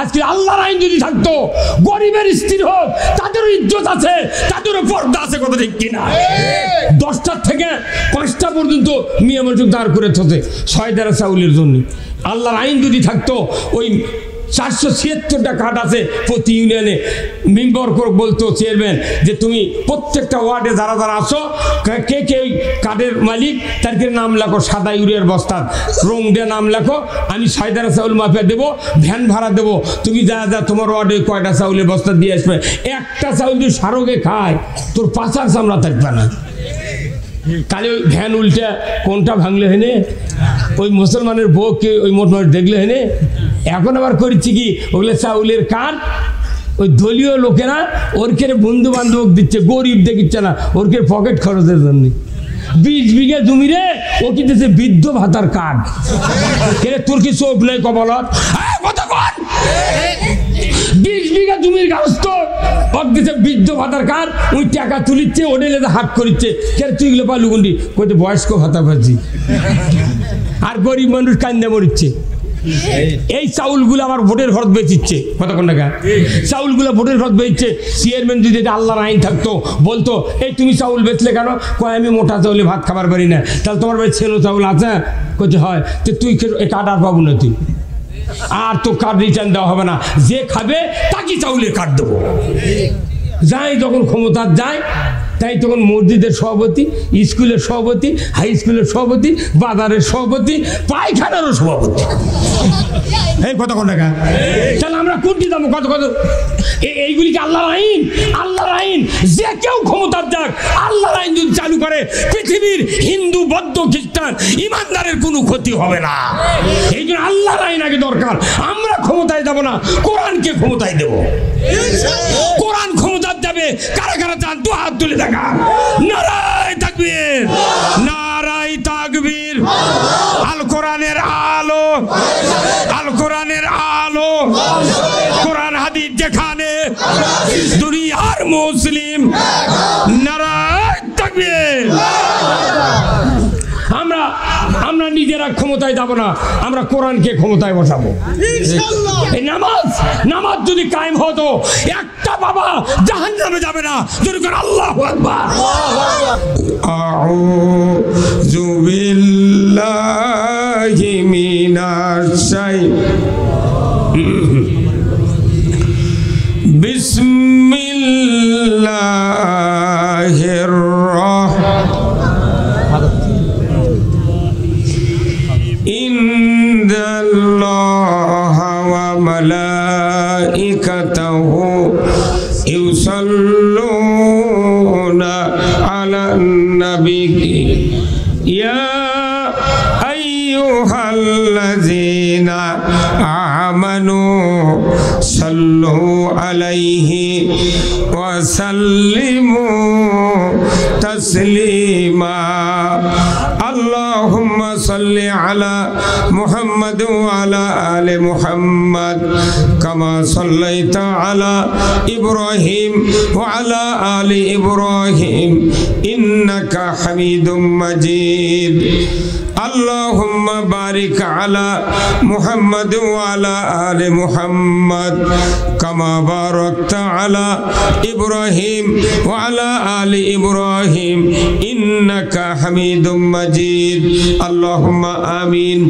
আজকে আল্লাহর আইন যদি থাকতো, গরিবের স্ত্রী হোক তাদেরও ইজ্জত আছে, তাদেরও পর্দা আছে, কথা ঠিক কিনা? 10টার থেকে 5টা পর্যন্ত মেয়ে মানুষ দাঁড় করে থাকে 6 দাঁড়া চাউলের জন্য। আল্লাহর আইন যদি থাকতো, ওই 476টা কার্ড আছে প্রতি ইউনিয়নে, মেম্বার করে বলতো চেয়ারম্যান যে তুমি প্রত্যেকটা ওয়ার্ডে যারা যারা আসো, কে কে কার্ডের মালিক তাদের নাম লেখো, সাদা ইউরিয়ার বস্তার রং দিয়ে নাম লেখো, আমি 6 দাঁড়া চাউল মাফিয়া দেবো, ভ্যান ভাড়া দেবো, তুমি যা যা তোমার ওয়ার্ডে কয়টা চাউলের বস্তা দিয়ে আসবে। একটা চাউল যদি সারোগে খায়, তোর পাচার চামড়া থাকবে না। কালে ওই ভ্যান উল্টা কোনটা ভাঙলে হেনে, ওই মুসলমানের বউকে ওই মোট দেখলে হেনে। এখন আবার করছি কি, ওগুলো চাউলের কার্ড ওই দলীয় লোকেরা ওরকে বন্ধু বান্ধব দিচ্ছে, গরিব দিচ্ছে না, ওরকে পকেট খরচের জন্য। 20 বিঘা জমি রে ও কি দিচ্ছে বৃদ্ধ ভাতার কার্ড। তোর কি চোখ নেই কপালত? 20 বিঘা জমির গাছতো ওর দিচ্ছে বৃদ্ধ ভাতার কার্ড, ওই টাকা তুলিচ্ছে, ওডে হাট করিচ্ছে। তুই গুলো পালু গুন্ডি কইতে বয়স্ক ভাতা পাচ্ছি, আর গরিব মানুষ কান্দে মরিচ্ছে। এই চাউলগুলো আমার ভোটের ঘর বেচিচ্ছে, কতক্ষণ টাকা চাউলগুলো ভোটের ঘর বেচছে। চেয়ারম্যান যদি এটা আল্লাহর আইন থাকতো, বলতো এই তুমি চাউল বেচলে কেন? কয় আমি মোটা চাউলে ভাত খাবার পারি না। তাহলে তোমার ভাই ছেলে চাউল আছে? কইতে হয়। তো তুই কার্ড আর পাবো না, তুই আর তো কার্ড রিটার্ন দেওয়া হবে না, যে খাবে তাকে চাউলের কার্ড দেবো। যাই যখন ক্ষমতা যায়, তাই তখন মসজিদের সভাপতি, স্কুলের সভাপতি, হাই স্কুলের সভাপতি, বাজারের সভাপতি, পায়খানারও সভাপতি। এই কতক্ষণ টাকা? তাহলে আমরা কোনটি দাম? কত কত? এইগুলি কি আল্লাহর আইন? আল্লাহর আইন যে কেউ ক্ষমতার যাক, আল্লাহর আইন যদি চালু করে, পৃথিবীর হিন্দু, বৌদ্ধ, খ্রিস্টান ইমানদারের কোনো ক্ষতি হবে না। এই জন্য আল্লাহর আইন আগে দরকার। আমরা ক্ষমতায় যাব না, কোরআনকে ক্ষমতায় দেব। কোরআন ক্ষমতার যাবে, কারা কারা চান? 2 হাত তুলে দেখা। নারায়ে তাকবীর, নারায়ে তাকবীর। আল কোরআনের আলো, আল কোরআনের আলো, কোরআন হাদিস যেখানে, দুনিয়ার মুসলিম। নারায়ে তাকবীর। আমরা নিজেরা ক্ষমতায় যাব না, আমরা কোরআনকে ক্ষমতায় বসাবো। এই নামাজ যদি কায়েম হতো, একটা বাবা জাহান্নামে যাবে না। যদি করে আল্লাহু আকবার। আউযু বিল্লাহি মিনাশ শাইতানির বিসমিল্লাহির ইন্নাল্লাহা ওয়া মালাইকাতাহু ইউসাল্লুনা আলান নবী ইয়া আইয়ুহাল্লাযীনা আমানু সাল্লু আলাইহি ওয়া সাল্লিমু তাসলিমা। আল্লাহুম্মা সাল্লি আলা মুহাম্মাদ ওয়া আলা আলি মুহাম্মাদ কামা সাল্লাইতা আলা ইব্রাহিম ওয়া আলা আলি ইব্রাহিম ইন্নাকা হামিদুম মাজিদ। আল্লাহুম্মা বারিক আলা মুহাম্মাদ ওয়া আলা আলি মুহাম্মাদ কামা বারাকতা আলা ইব্রাহিম ওয়া আলা আলি ইব্রাহিম ইন্নাকা হামিদুম মাজিদ। আল্লাহুম্মা আমিন।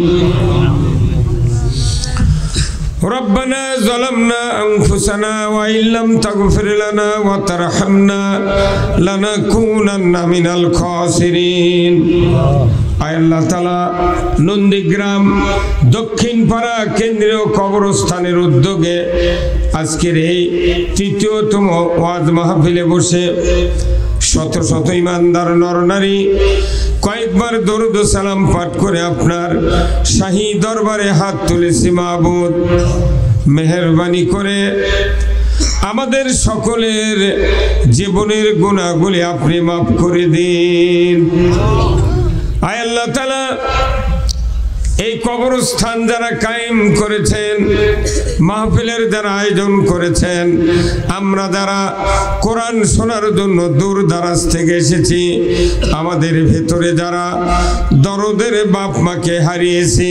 ربنا ظلمنا أنفسنا وإن لم تغفر لنا وترحمنا لنكونن من الخاسرين। আল্লাহ তাআলা নন্দীগ্রাম দক্ষিণ পাড়া কেন্দ্রীয় কবরস্থানের উদ্যোগে আজকের এই ৩য়তম ওয়াজ মাহফিলে বসে শত শত ইমানদার নরনারী কয়েকবার দরুদ ও সালাম পাঠ করে আপনার শাহী দরবারে হাত তুলেছি। মাবুদ, মেহেরবানি করে আমাদের সকলের জীবনের গুনাহগুলি আপনি মাফ করে দিন। আয় আল্লাহ তাআলা, এই কবরস্থান যারা কায়েম করেছেন, মাহফিলের যারা আয়োজন করেছেন, আমরা যারা কোরআন শোনার জন্য দূর দারাজ থেকে এসেছি, আমাদের ভেতরে যারা দরদের বাপ মাকে হারিয়েছি,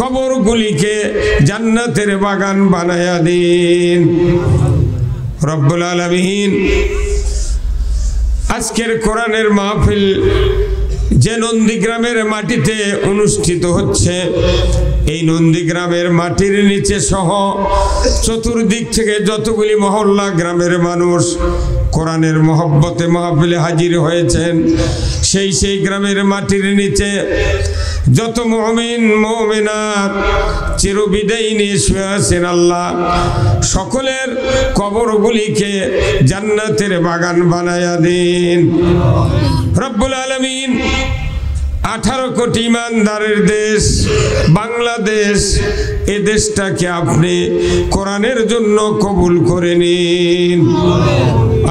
কবরগুলিকে জান্নাতের বাগান বানায়া দিন রব্বুল আলামিন। আজকের কোরআনের মাহফিল যে নন্দীগ্রামের মাটিতে অনুষ্ঠিত হচ্ছে, এই নন্দীগ্রামের মাটির নিচে সহ চতুর্দিক থেকে যতগুলি মহল্লা গ্রামের মানুষ কোরআনের মহব্বতে মাহফিলে হাজির হয়েছেন, সেই গ্রামের মাটির নিচে যত মুমিন মুমিনাত চিরবিদায় নিয়ে শুয়ে আছেন, আল্লাহ সকলের কবরগুলিকে জান্নাতের বাগান বানায়া দিন রব্বুল আলামিন। 18 কোটি ইমানদারের দেশ বাংলাদেশ, এ দেশটাকে আপনি কোরআনের জন্য কবুল করে নিন।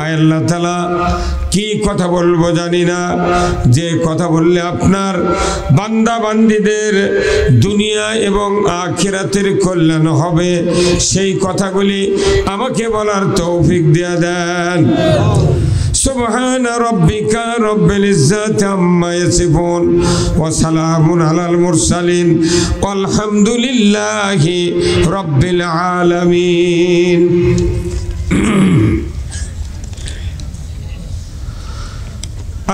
আয় আল্লাহ তাআলা, কি কথা বলবো জানি না, যে কথা বললে আপনার বান্দা বান্দীদের দুনিয়া এবং আখিরাতের কল্যাণ হবে, সেই কথাগুলি আমাকে বলার তৌফিক দিয়ে দেন। سبحان ربك رب العزة عما يصفون وسلام على المرسلين والحمد لله رب العالمين।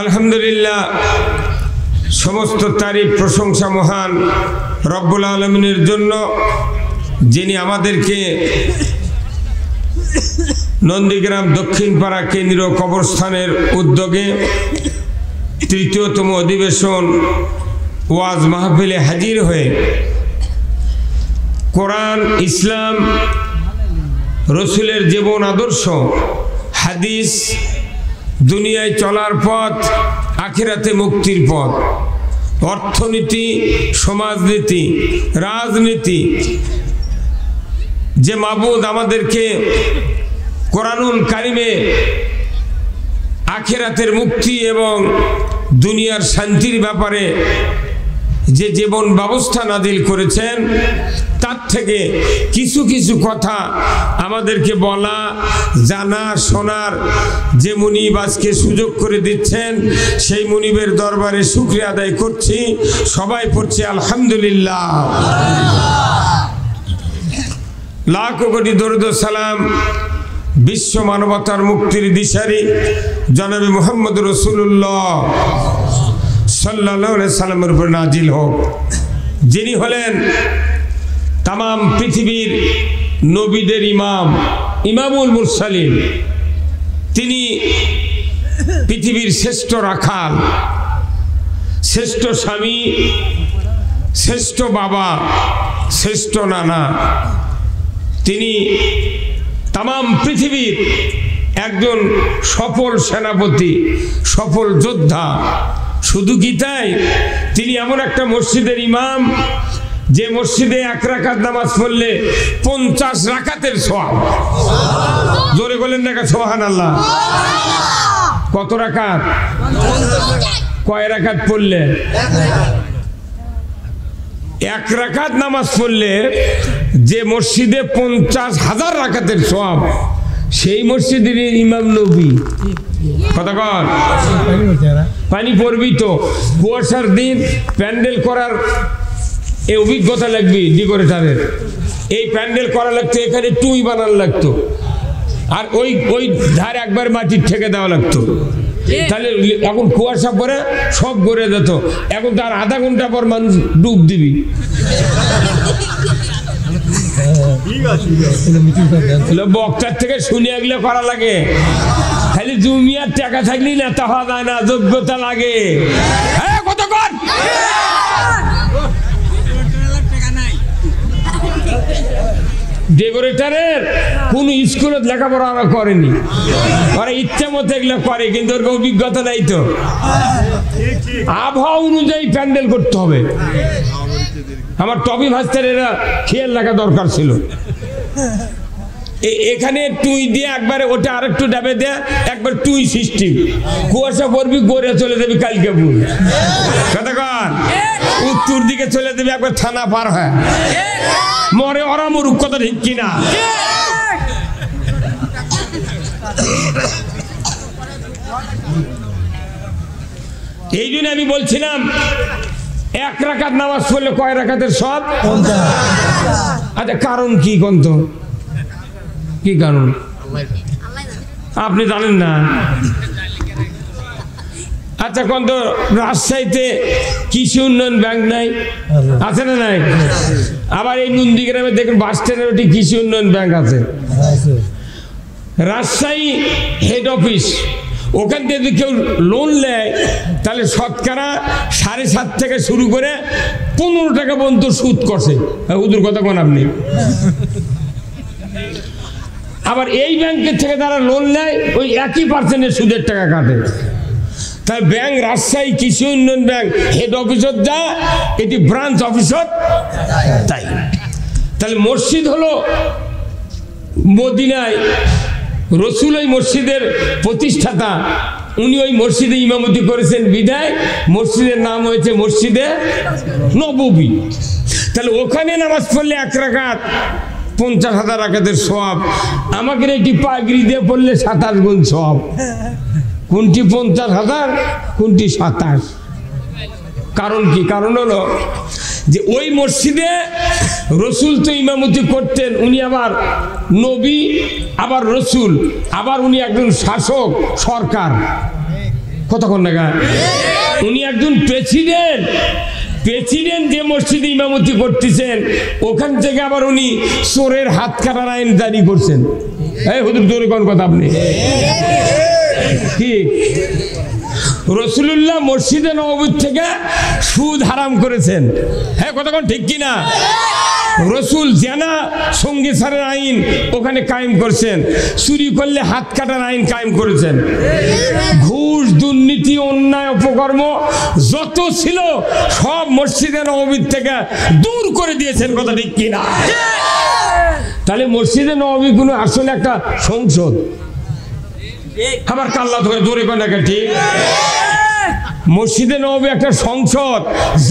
আলহামদুলিল্লাহ, সমস্ত তারিফ প্রশংসা মহান রব্বুল আলামিনের জন্য, যিনি আমাদেরকে নন্দীগ্রাম দক্ষিণপাড়া কেন্দ্রীয় কবরস্থানের উদ্যোগে ৩য়তম অধিবেশন ওয়াজ মাহফিলে হাজির হয়ে কোরআন, ইসলাম, রসুলের জীবন আদর্শ, হাদিস, দুনিয়ায় চলার পথ, আখিরাতে মুক্তির পথ, অর্থনীতি, সমাজনীতি, রাজনীতি, যে মাবুদ আমাদেরকে কোরআনুল কারিমে আখিরাতের মুক্তি এবং দুনিয়ার শান্তির ব্যাপারে যে জীবন ব্যবস্থা নাজিল করেছেন, তার থেকে কিছু কিছু কথা আমাদেরকে বলা, জানা, শোনার যে মুনিব আজকে সুযোগ করে দিচ্ছেন, সেই মুনিবের দরবারে শুকরিয়া আদায় করছি। সবাই পড়ছে আলহামদুলিল্লাহ। লাখ কোটি দরুদ সালাম বিশ্ব মানবতার মুক্তির দিশারি জনাবে মুহাম্মদ রাসূলুল্লাহ সাল্লাল্লাহু আলাইহি সাল্লামের উপর নাজিল হোক, যিনি হলেন তামাম পৃথিবীর নবীদের ইমাম, ইমামুল মুরসালিন। তিনি পৃথিবীর শ্রেষ্ঠ রাখাল, শ্রেষ্ঠ স্বামী, শ্রেষ্ঠ বাবা, শ্রেষ্ঠ নানা। তিনি তামাম পৃথিবীর একজন সফল সেনাপতি, সফল যোদ্ধা। শুধু কি তাই, তিনি এমন একটা মসজিদের ইমাম, যে মসজিদে 1 রাকাত নামাজ পড়লে 50 রাকাতের সওয়াব। জোরে বলেন না সুবহানাল্লাহ। কত রাকাত? কয় রাকাত পড়লে? 1 রাকাত নামাজ পড়লে যে মসজিদে 50,000 রাকাতের সওয়াব, সেই মসজিদের ইমাম নবী। কথা কর, পানি পড়বি তো, কুয়াশার দিন প্যান্ডেল করার এই অভিজ্ঞতা লাগবে ডেকোরেটরের। এই প্যান্ডেল করা লাগতো, এখানে টুই বানানো লাগতো, আর ওই ধারে একবার মাটির ঠেকে দেওয়া লাগতো। তাহলে এখন কুয়াশা পরে সব গড়ে যেত। এখন তার আধা ঘন্টা পর মানুষ ডুব দিবি। বক্তার থেকে শুনে এগুলো করা লাগে। খালি জমিয়ার টাকা থাকলে নেতা হওয়া যায় না, যোগ্যতা লাগে। কতক্ষণ ডেকোরেটরের কোন স্কুলে লেখাপড়া করেনি, ওরা ইচ্ছা মতো এগুলো করে, কিন্তু ওর অভিজ্ঞতা নাই। তো আবহাওয়া অনুযায়ী প্যান্ডেল করতে হবে। আমার টপি ভাস্তার এরা খেয়াল রাখা দরকার ছিল। এখানে টুই দিয়ে একবারে ওটা আরেকটু ডাবে দেয়া, একবার টুই সিস্টেম। কুয়াশা পড়বি, গড়ে চলে যাবি কালকে। কতক্ষণ উত্তর দিকে চলে দেবে একবার থানা পার হয় মরে ওরা মরুক, কথা ঠিক কিনা? এই জন্য আমি বলছিলাম 1 রাকাত নামাজ পড়লে কয় রাকাতের সব? আচ্ছা কারণ কি কন্ত? কি কারণ আপনি জানেন না? আচ্ছা কন্ত রাজশাহীতে কৃষি উন্নয়ন ব্যাংক নাই, আছে না নাই? আবার এই নন্দীগ্রামে দেখুন বাস স্ট্যান্ডের ওটি কৃষি উন্নয়ন ব্যাংক আছে। রাজশাহী হেড অফিস, ওখান থেকে যদি কেউ লোন নেয় তাহলে শতকরা 7.5 থেকে শুরু করে 15 টাকা পর্যন্ত সুদ করছে। হুজুর কথা কোন আপনি? আবার এই ব্যাংকের থেকে তারা লোন নেয় ওই 1% সুদের টাকা কাটে। তাই ব্যাংক রাজশাহী কৃষি উন্নয়ন ব্যাংক হেড অফিসত যা, এটি ব্রাঞ্চ অফিসত তাই। তাহলে মসজিদ হলো মদিনায়, রসুল ওই মসজিদের প্রতিষ্ঠাতা, উনি ওই মসজিদে ইমামতি করেছেন বিদায় মসজিদের নাম হয়েছে মসজিদে নববী। তাহলে ওখানে নামাজ পড়লে 1 রাকাত 50,000 রাকাতের সওয়াব। আমাকে একটি পাগড়ি দিয়ে পড়লে 27 গুণ সওয়াব। কোনটি 50,000, কোনটি 27? কারণ কি? কারণ হলো যে ওই মসজিদে রসুল তো ইমামতি করতেন, উনি আবার নবী, আবার রসুল, আবার উনি একজন শাসক সরকার, কতক্ষণ টাকা উনি একজন প্রেসিডেন্ট। প্রেসিডেন্ট যে মসজিদে ইমামতি করতেছেন ওখান থেকে আবার উনি চোরের হাত কাটার আইন জারি করছেন। এই হুজুর জোরে কোন কথা আপনি? কি রাসূলুল্লাহ মসজিদে নববীর থেকে সুদ হারাম করেছেন? হ্যাঁ কতক্ষণ ঠিক কিনা? রসুল জেনা সঙ্গী ছাড়ার আইন ওখানে কায়েম করছেন, চুরি করলে হাত কাটার আইন কায়েম করেছেন। ঘুষ, দুর্নীতি, অন্যায়, অপকর্ম যত ছিল সব মসজিদে নববীর থেকে দূর করে দিয়েছেন, কথা ঠিক কিনা? তাহলে মসজিদে নববী কোনো আসলে একটা সংসদ। আবার কাল্লা ধরে জোরে কোন ঠিক? মসজিদে নববী একটা সংসদ,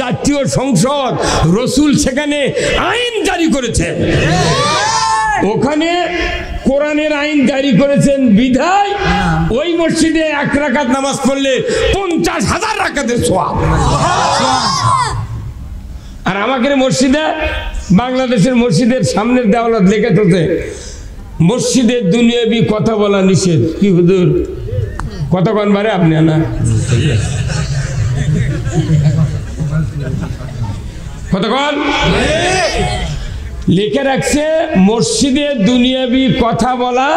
জাতীয় সংসদ। রসুল সেখানে আইন জারি করেছেন, ওখানে কোরআনের আইন জারি করেছেন বিধায় ওই মসজিদে 1 রাকাত নামাজ পড়লে 50,000 রাকাতের সওয়াব। আর আমাদের মসজিদে, বাংলাদেশের মসজিদের সামনের দেওয়ালত লেখা থাকে মসজিদের দুনিয়াবি কথা বলা নিষেধ। কি হুজুর কতক্ষণ বারে আপনি না কতক্ষণ লিখে রাখছে মসজিদে দুনিয়াবি কথা বলা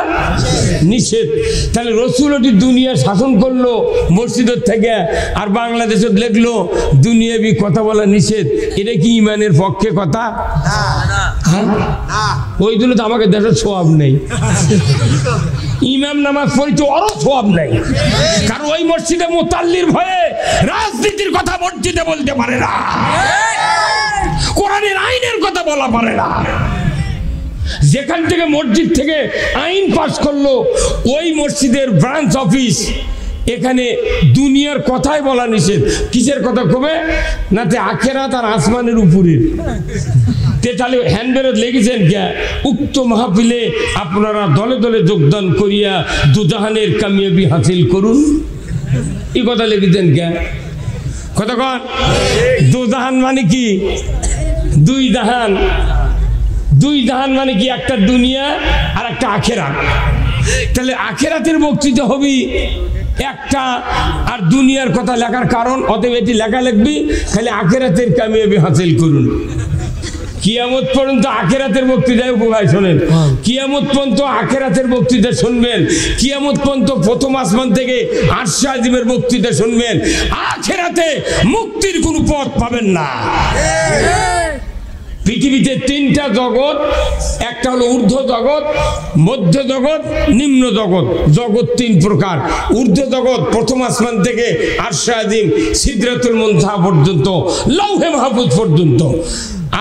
নিষেধ। তাহলে রসুল ওটি দুনিয়া শাসন করলো মসজিদের থেকে, আর বাংলাদেশে লিখলো দুনিয়াবি কথা বলা নিষেধ। এটা কি ইমানের পক্ষে কথা? ওই জন্য তো আমাকে দেশের সওয়াব নেই। ইমাম নামাজ পড়িতে ওরও সওয়াব নেই, কারণ ওই মসজিদে মুতাল্লির ভয়ে রাজনীতির কথা মসজিদে বলতে পারে না, কোরআনের আইনের কথা বলা পারে না। যেখান থেকে মসজিদ থেকে আইন পাস করলো ওই মসজিদের ব্রাঞ্চ অফিস, এখানে দুনিয়ার কথাই বলা নিষেধ। কিসের কথা কবে না? আখেরাত আর আসমানের উপরের। তাহলে হ্যান্ডবেরত লেগেছেন কে? উক্ত মাহফিলে আপনারা দলে দলে যোগদান করিয়া দুজাহানের কামিয়াবি হাসিল করুন, এই কথা লিখেছেন কে? কতক্ষণ? দুজাহান মানে কি? 2 জাহান। 2 জাহান মানে কি? একটা দুনিয়া আর একটা আখেরাত। তাহলে আখেরাতের বক্তৃতা হবি একটা, আর দুনিয়ার কথা লেখার কারণ অতএব এটি লেখা লিখবি খালি আখেরাতের কামিয়াবি হাসিল করুন। কিয়ামত পর্যন্ত আখেরাতের বক্তৃতায় উপভাই শোনেন, কিয়ামত পর্যন্ত আখেরাতের বক্তৃতা শুনবেন, কিয়ামত পর্যন্ত প্রথম আসমান থেকে আরশে আজিমের বক্তৃতা শুনবেন। আখেরাতে মুক্তির কোনো পথ পাবেন না। পৃথিবীতে 3টা জগৎ, একটা হলো ঊর্ধ্ব জগৎ, মধ্য জগৎ, নিম্ন জগৎ। জগৎ 3 প্রকার। ঊর্ধ্ব জগৎ প্রথম আসমান থেকে আরশে আজিম, সিদরাতুল মুনতাহা পর্যন্ত, লৌহে মাহফুজ পর্যন্ত।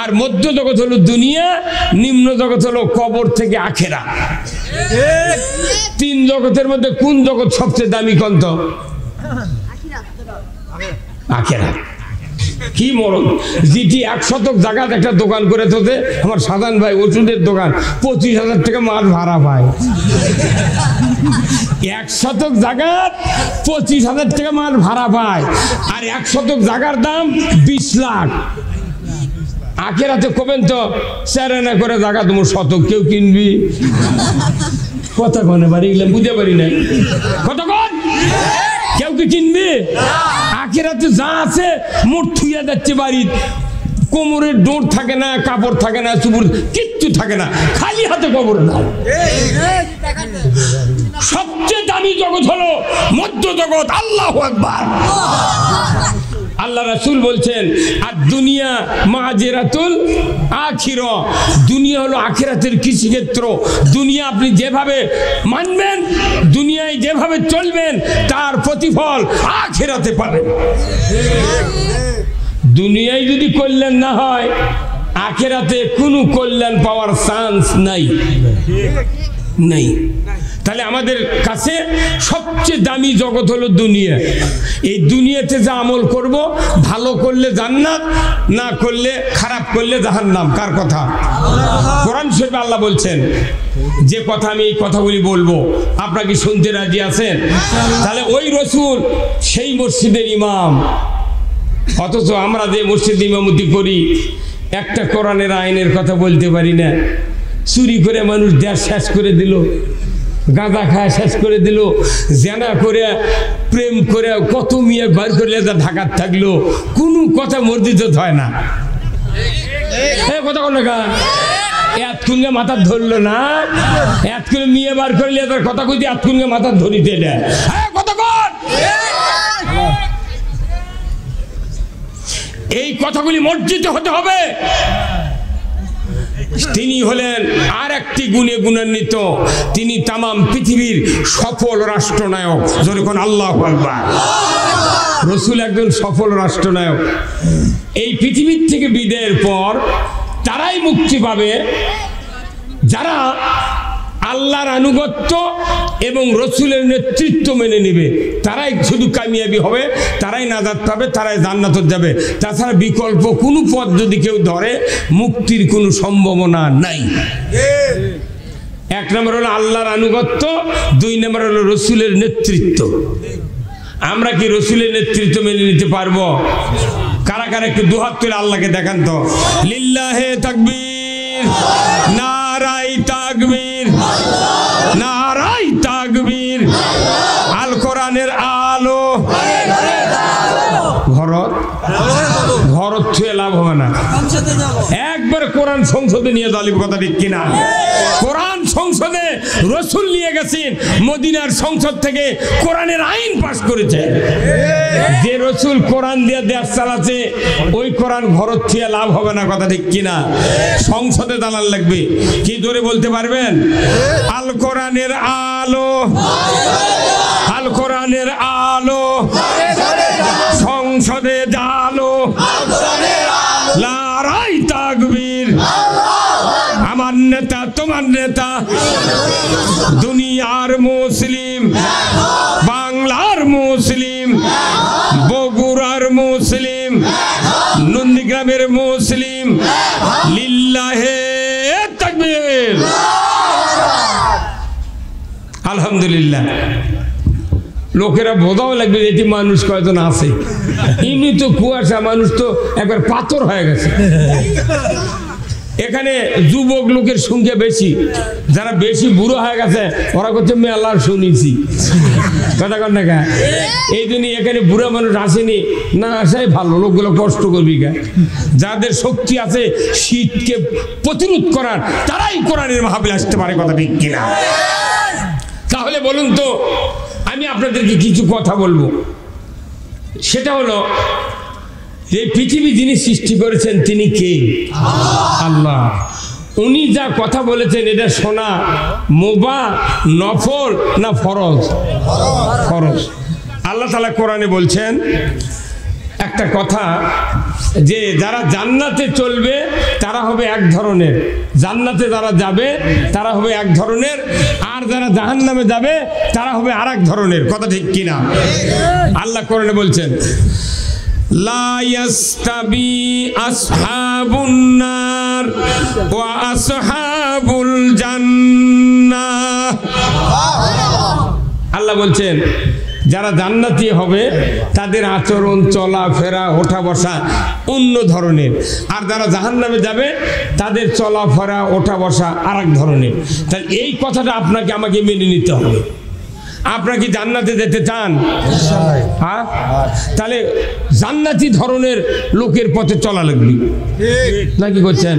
আর মধ্য জগৎ হলো দুনিয়া, নিম্ন জগৎ হলো কবর থেকে আখেরা। 3 জগতের মধ্যে কোন জগৎ সবচেয়ে দামি? কন্ত? আখেরা। কি মরণ যেটি 1 শতক জায়গায় একটা দোকান করে তোতে আমার সাধারণ ভাই ওষুধের দোকান 25,000 টাকা মাস ভাড়া পায়। 1 শতক জায়গার 25,000 টাকা মাস ভাড়া পায়, আর 1 শতক জায়গার দাম 20 লাখ। আখেরাতে কবেন তো 4 আনা করে জায়গা তোমার শতক কেউ কিনবি? কথা কনে বাড়ি গেলাম বুঝতে পারি না, কতক্ষণ কেউ কি কিনবে? আখেরাতে যা আছে মোট থুইয়া যাচ্ছে বাড়ির, কোমরের ডোর থাকে না, কাপড় থাকে না, চুপুর কিচ্ছু থাকে না, খালি হাতে কবর দাও। সবচেয়ে দামি জগৎ হলো মধ্য জগৎ। আল্লাহু আকবার। আল্লাহ রাসূল বলছেন আর দুনিয়া মাজেরাতুল আখিরা, দুনিয়া হলো আখিরাতের কৃষিক্ষেত্র। দুনিয়া আপনি যেভাবে মানবেন, দুনিয়ায় যেভাবে চলবেন, তার প্রতিফল আখিরাতে পাবেন। দুনিয়ায় যদি কল্যাণ না হয়, আখিরাতে কোনো কল্যাণ পাওয়ার চান্স নাই। তাহলে আমাদের কাছে সবচেয়ে দামি জগৎ হলো দুনিয়া। এই দুনিয়াতে যা আমল করব, ভালো করলে জান্নাত, না করলে খারাপ করলে জাহান্নাম। কার কথা? কোরআন শরীফে আল্লাহ বলছেন যে কথা আমি এই কথাগুলি বলবো, আপনারা কি শুনতে রাজি আছেন? তাহলে ওই রাসূল সেই মসজিদের ইমাম, অথচ আমরা যে মসজিদ ইমামতি করি একটা কোরআনের আইনের কথা বলতে পারি না। চুরি করে মানুষ দেশ শেষ করে দিল, গাঁজা খায় শেষ করে দিল, জেনা করে প্রেম করে কত মেয়ে বার করলে যা ঢাকার থাকলো, কোনো কথা মসজিদ হয় না। কথা কোন এতক্ষণকে মাথা ধরলো না, এতক্ষণে মেয়ে বার করলে তার কথা কইতে এতক্ষণকে মাথা ধরিতে দেয়। এই কথাগুলি মসজিদে হতে হবে। তিনি হলেন আর একটি গুণে গুণান্বিত, তিনি তামাম পৃথিবীর সফল রাষ্ট্রনায়ক। যখন আল্লাহু আকবার। রাসূল একজন সফল রাষ্ট্রনায়ক। এই পৃথিবীর থেকে বিদায়ের পর তারাই মুক্তি পাবে যারা আল্লাহর আনুগত্য এবং রাসূলের নেতৃত্ব মেনে নেবে। তারাই শুধু কামিয়াবি হবে, তারাই নাজাত পাবে, তারাই জান্নাতে যাবে। তাছাড়া বিকল্প কোনো পথ যদি কেউ ধরে, মুক্তির কোনো সম্ভাবনা নাই। 1 নম্বর হলো আল্লাহর আনুগত্য, 2 নম্বর হলো রাসূলের নেতৃত্ব। আমরা কি রাসূলের নেতৃত্ব মেনে নিতে পারবো? কারা কারা একটু দুহাত তুলে আল্লাহকে দেখান তো। লিল্লাহে তাকবীর, নারাই তাকবীর, নারাই তাকবীর। আল কোরআনের আলো ঘরত ছুঁয়ে লাভ হবে না, একবার কোরআন সংসদে নিয়ে যালিব। কথা ঠিক কিনা? কোরআন সংসদে রাসূল নিয়ে গেছেন, মদিনার সংসদ থেকে কোরআনের আইন পাস করেছে। যে রাসূল কোরআন দিয়ে দেশ চালাচ্ছে, ওই কোরআন ঘরত ছুঁয়ে লাভ হবে না। কথা ঠিক কিনা? সংসদে দালাল লাগবে। কি ধরে বলতে পারবেন? আল কোরআনের আলো, আল কোরআনের আলো, সংসদে জালো, নারাই তাকবীর। আমার নেতা তোমার নেতা, দুনিয়ার মুসলিম, বাংলার মুসলিম, বগুড়ার মুসলিম, নন্দীগ্রামের মুসলিম। লিল্লাহে তাকবীর। আলহামদুলিল্লাহ। লোকেরা বোঝাও লাগবে এটি মানুষ কয়জন আছে। এমনি তো কুয়াশা, মানুষ তো একবার পাথর হয়ে গেছে। এখানে যুবক লোকের সংখ্যা বেশি, যারা বেশি বুড়ো হয়ে গেছে ওরা করছে মেলার শুনেছি। কথা কন না গা? এই জন্য এখানে বুড়া মানুষ আসেনি, না আসাই ভালো। লোকগুলো কষ্ট করবি গা। যাদের শক্তি আছে শীতকে প্রতিরোধ করার, তারাই কোরআনের মাহফিল আসতে পারে। কথা ঠিক কিনা? তাহলে বলুন তো, আমি আপনাদেরকে কিছু কথা বলবো। সেটা হলো এই পৃথিবী যিনি সৃষ্টি করেছেন তিনি কে? আল্লাহ। উনি যা কথা বলেছেন এটা শোনা মুবাহ, নফল না ফরজ? ফরজ। আল্লাহ তাআলা কোরআনে বলছেন একটা কথা, যে যারা জান্নাতে চলবে তারা হবে এক ধরনের, জান্নাতে যারা যাবে তারা হবে এক ধরনের, আর যারা জাহান্নামে যাবে তারা হবে আর এক ধরনের। কথা ঠিক কিনা? আল্লাহ কোরআনে বলছেন লা ইয়াস্তাবি আসহাবুন নার ওয়া আসহাবুল জান্নাহ। আল্লাহ বলছেন যারা জান্নাতি হবে তাদের আচরণ চলাফেরা ওঠা বসা অন্য ধরনের, আর যারা জাহান্নামে যাবে তাদের চলাফেরা ওঠা বসা আর এক ধরনের। তাহলে এই কথাটা আপনাকে আমাকে মেনে নিতে হবে। আপনারা কি জান্নাতে যেতে চান? হ্যাঁ, তাহলে জান্নাতি ধরনের লোকের পথে চলা লাগবে নাকি করছেন?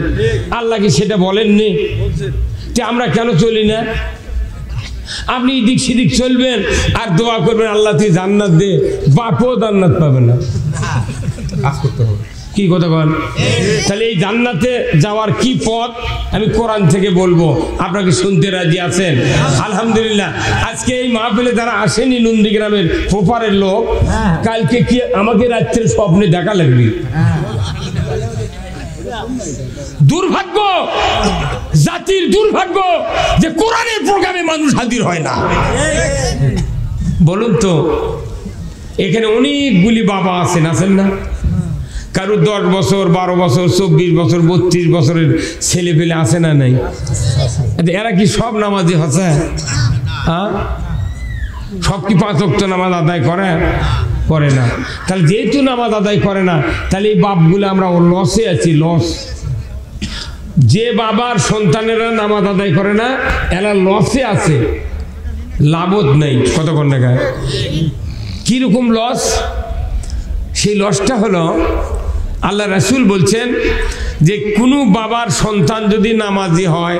আল্লাহ কি সেটা বলেননি যে আমরা কেন চলি না? আপনি এদিক সেদিক চলবেন আর দোয়া করবেন আল্লাহ তুই জান্নাত দে, বাপও জান্নাত পাবে না। কি কথা বল? তাহলে এই জান্নাতে যাওয়ার কি পথ আমি কোরআন থেকে বলবো, আপনাকে শুনতে রাজি আছেন? আলহামদুলিল্লাহ। আজকে এই মাহফিলে যারা আসেনি নন্দীগ্রামের ফোপারের লোক, কালকে কি আমাকে রাত্রে স্বপ্নে দেখা লাগবে? দুর্ভাগ্য, জাতির দুর্ভাগ্য যে কোরআনের প্রোগ্রামে মানুষ হাজির হয় না। বলুন তো, এখানে অনেকগুলি বাবা আছেন না? কারোর 10 বছর 12 বছর 24 বছর 32 বছরের ছেলে পেলে আছে না নাই? এরা কি সব নামাজি হচ্ছে? হ্যাঁ, সব কি 5 ওয়াক্ত নামাজ আদায় করে না? তাহলে যেহেতু নামাজ আদায় করে না, তাহলে এই বাপগুলো আমরা লসে আছি, লস। যে বাবার সন্তানেরা নামাজ আদায় করে না এরা লসে আছে, লাভত নেই। কতক্ষণ দেখায় কিরকম লস? সেই লসটা হলো আল্লাহ রাসূল বলছেন যে কোনো বাবার সন্তান যদি নামাজি হয়,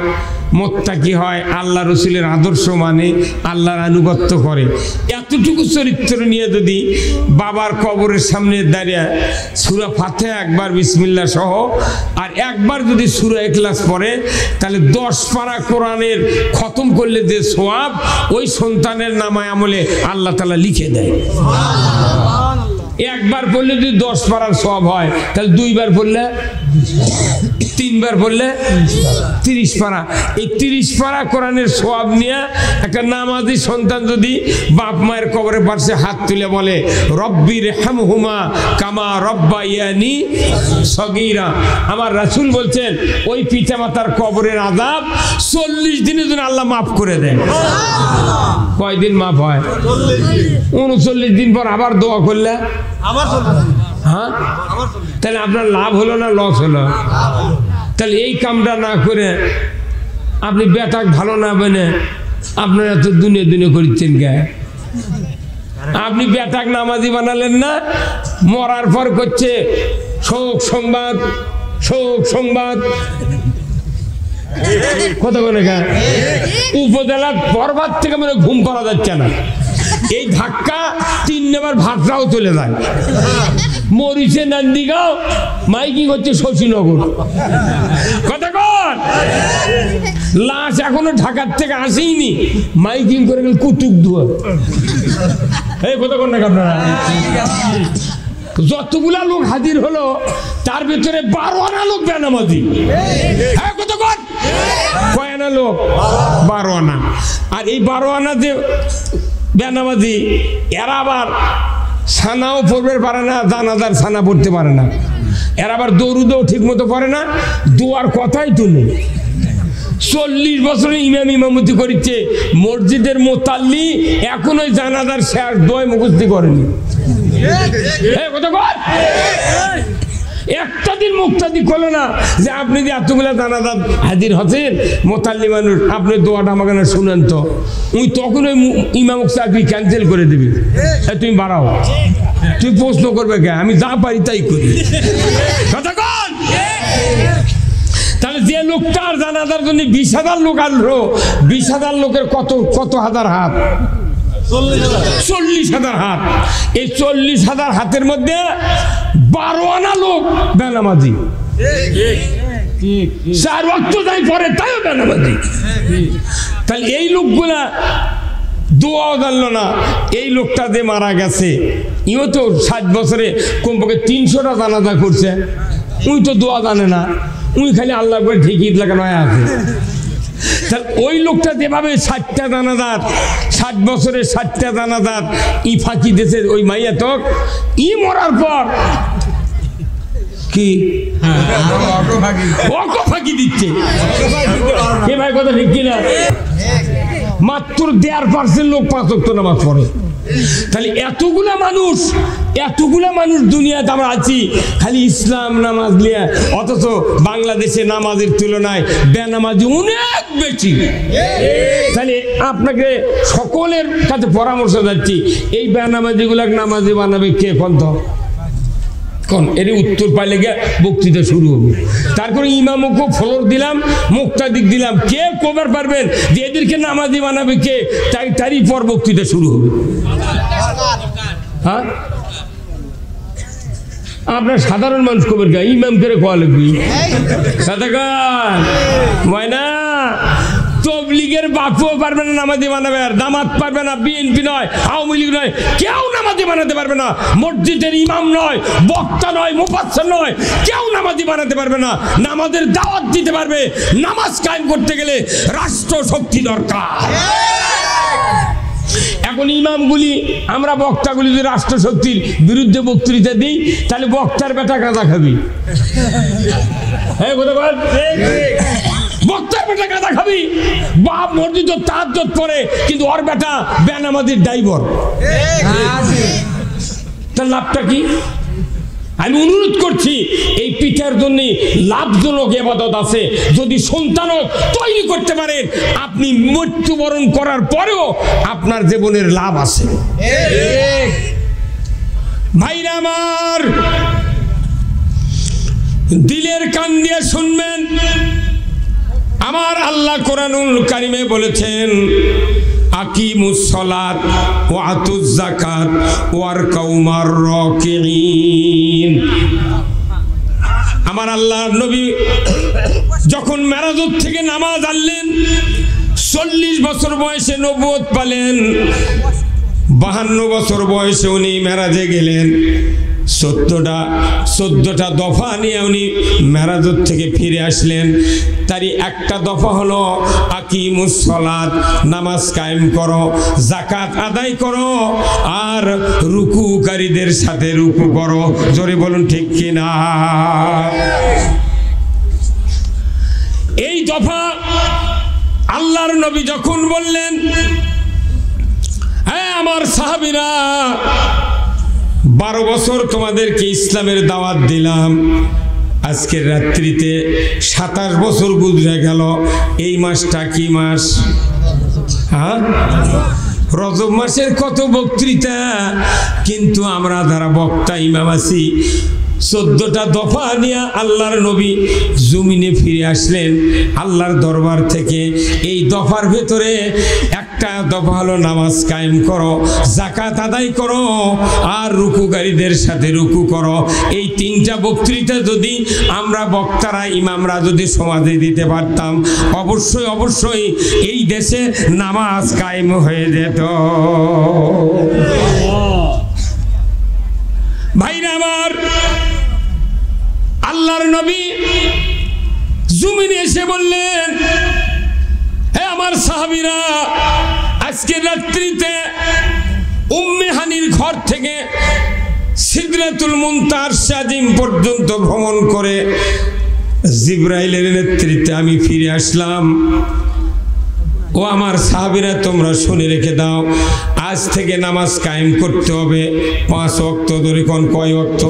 মুত্তাকি হয়, আল্লাহ রসুলের আদর্শ মানে, আল্লাহর আনুগত্য করে, এতটুকু চরিত্র নিয়ে যদি বাবার কবরের সামনে দাঁড়িয়ে সূরা ফাতিহা একবার বিসমিল্লাহ সহ আর একবার যদি সূরা ইখলাস পড়ে, তাহলে 10 পারা কোরআনের খতম করলে যে সওয়াব ওই সন্তানের নামায় আমলে আল্লাহ তাআলা লিখে দেয়। একবার পড়লে যদি 10 পারার সওয়াব হয়, তাহলে 2 বার পড়লে, 3 বার পড়লে 30 পারা। এই 30 পারা কোরআনের সওয়াব নিয়ে একটা নামাজি সন্তান যদি বাপ মায়ের কবরের পাশে হাত তুলে বলে রব্বির হামহুমা কামা রব্বায়ানি সগীরা, আমার রাসূল বলছেন ওই পিতা মাতার কবরের আযাব 40 দিনের জন্য আল্লাহ মাফ করে দেন। কয়দিন মাফ হয়? 39 দিন পর আবার দোয়া করলে হ্যাঁ, তাহলে আপনার লাভ হলো না লস হলো? তাহলে এই কামটা না করে আপনি বেটাক ভালো না বেনে আপনারা তো দুনিয়া করছেন কে? আপনি বেটাক নামাজি বানালেন না, মরার পর করছে শোক সংবাদ, শোক সংবাদ। কত করে উপজেলার বরবাদ থেকে মানে ঘুম পাওয়া যাচ্ছে না। এই ধাক্কা 3 নম্বর ভাটরাও চলে যায়, মরিচে নান্দিগাঁও, মাইকিং হচ্ছে শশীনগর। কতক্ষণ লাশ এখনো ঢাকার থেকে আসেইনি, মাইকিং করে গেল কুতুবদুয়ার। এই কতক্ষণ না আপনারা? যতগুলা লোক হাজির হলো তার ভিতরে 12 আনা লোক বেনামাজি। হ্যাঁ, কতক্ষণ? কয় আনা লোক? 12 আনা। আর এই 12 আনা যে বেনামাজি, এরা আবার সানাও পড়বে পারে না, জানাজার সানা পড়তে পারে না, এরা আবার দরুদও ঠিক মতো পড়ে না, দোয়ার কথাই তো নেই। 40 বছরে ইমামতি করিচ্ছে, মসজিদের মোতাল্লি এখন ওই জানাজার শেষ দোয়া মুখস্থি করেনি। একটা দিন মুক্তাদি করলো না যে আপনি যে এতগুলা জানাজাত হাজির হচ্ছেন মোতাল্লি মানুষ, আপনি দোয়াটা আমাকে না শুনেন তো, ওই তখন ওই ইমাম চাকরি ক্যান্সেল করে দিবি। তুমি বাড়াও, তুই প্রশ্ন করবে কে? আমি যা পারি তাই করি। তাহলে যে লোকটার জানাজার জন্য 20,000 লোক আসলো, 20,000 লোকের কত হাজার হাত? 40,000 হাত। এই 40,000 হাতের মধ্যে 12 আনা লোক বেনামাজি। 4 ওয়াক্ত যাই পরে তাইও বেনামাজি। তাহলে এই লোকগুলা দোয়াও জানলো না। এই লোকটা যে মারা গেছে ইও তো 60 বছরে কমপক্ষে 300টা জানাজা করছে, উনি তো দোয়া জানে না, উনি খালি আল্লাহ করে ঠিকই লাগানো আছে। তাহলে ওই লোকটা যেভাবে 60টা দানাদার 60 বছরে 60টা দানাদার ই ফাঁকি দিয়েছে ওই মাইয়া তক ই মরার পর কি অক ফাঁকি দিচ্ছে কে ভাই কথা ঠিক কিনা মাত্র 1.5% লোক 5 ওয়াক্ত নামাজ পড়ে তাহলে এতগুলা মানুষ দুনিয়াতে আমরা আছি খালি ইসলাম নামাজ নিয়ে অথচ বাংলাদেশে নামাজের তুলনায় বেনামাজি অনেক বেশি তাহলে আপনাকে সকলের কাছে পরামর্শ যাচ্ছি এই বেনামাজিগুলাকে নামাজি বানাবে কে কোন এর উত্তর পাইলে গিয়ে বক্তৃতা শুরু হবে তারপরে ইমামকে ফ্লোর দিলাম মুক্তাদিক দিলাম কে কবার পারবেন যে এদেরকে নামাজি বানাবে কে তারই পর বক্তৃতা শুরু হবে হ্যাঁ আপনার সাধারণ মানুষ কবের গা ইমাম করে কোয়া লাগবি সাদাকার ময়না তবলিগের বাপও পারবে না নামাজি বানাবে আর দামাত পারবে না বিএনপি নয় আওয়ামী লীগ নয় কেউ নামাজি বানাতে পারবে না মসজিদের ইমাম নয় বক্তা নয় মুফাসসির নয় কেউ নামাজি বানাতে পারবে না নামাজের দাওয়াত দিতে পারবে নামাজ কায়েম করতে গেলে রাষ্ট্র শক্তি দরকার এখন ইমামগুলি আমরা বক্তাগুলি যদি রাষ্ট্রশক্তির বিরুদ্ধে বক্তৃতা দিই তাহলে বক্তার বেটা গাঁজা খাবি বক্তার বেটা গাঁজা খাবি বাপ মসজিদ তাহাজ্জুদ পড়ে কিন্তু ওর বেটা বেনামাজির ড্রাইভার তার লাভটা কি আমি অনুরোধ করছি এই পিঠার জন্য লাভজনক ইবাদত আছে যদি সন্তানও তৈরি করতে পারেন আপনি মৃত্যুবরণ করার পরেও আপনার জীবনের লাভ আছে ভাইরা আমার দিলের কান দিয়ে শুনবেন আমার আল্লাহ কোরআনুল কারিমে বলেছেন আকিমুস সালাত ওয়া আতুজ যাকাত ওয়ারকাউ মার রাকিঈন আমার আল্লাহর নবী যখন মেরাজ থেকে নামাজ আনলেন 40 বছর বয়সে নবুয়ত পেলেন 52 বছর বয়সে উনি মেরাজে গেলেন 14টা দফা নিয়ে উনি মেরাজ থেকে ফিরে আসলেন তারই একটা দফা হলো আকিমুস সালাত নামাজ কায়েম করো যাকাত আদায় করো আর রুকুকারীদের সাথে রুকু করো জোরে বলুন ঠিক কি না এই দফা আল্লাহর নবী যখন বললেন হ্যাঁ আমার সাহাবীরা 12 বছর তোমাদেরকে ইসলামের দাওয়াত দিলাম আজকের রাত্রিতে 27 বছর গুজরে গেল এই মাসটা কি মাস হ্যাঁ রজব মাসের কত বক্তৃতা কিন্তু আমরা যারা বক্তা ইমাম আছি 14টা দফা নিয়ে আল্লাহর নবী জমিনে ফিরে আসলেন আল্লাহর দরবার থেকে এই দফার ভেতরে একটা দফা হলো নামাজ কায়েম করো যাকাত আদায় করো আর রুকুকারীদের সাথে রুকু করো এই 3টা বক্তৃতা যদি আমরা বক্তারা ইমামরা যদি সমাজে দিতে পারতাম অবশ্যই এই দেশে নামাজ কায়েম হয়ে যেত ভাইরা আমার আল্লাহর নবী জমিনে এসে বললেন হে আমার সাহাবীরা আজকে রাত্রিতে উম্মে হানির ঘর থেকে সিদরাতুল মুনতাহার শাজিম পর্যন্ত ভ্রমণ করে জিবরাইলের নেতৃত্বে আমি ফিরে আসলাম ও আমার সাহাবীরা তোমরা শুনে রেখে দাও আজ থেকে নামাজ কায়েম করতে হবে 5 ওয়াক্ত ধরে কোন কয় ওয়াক্ত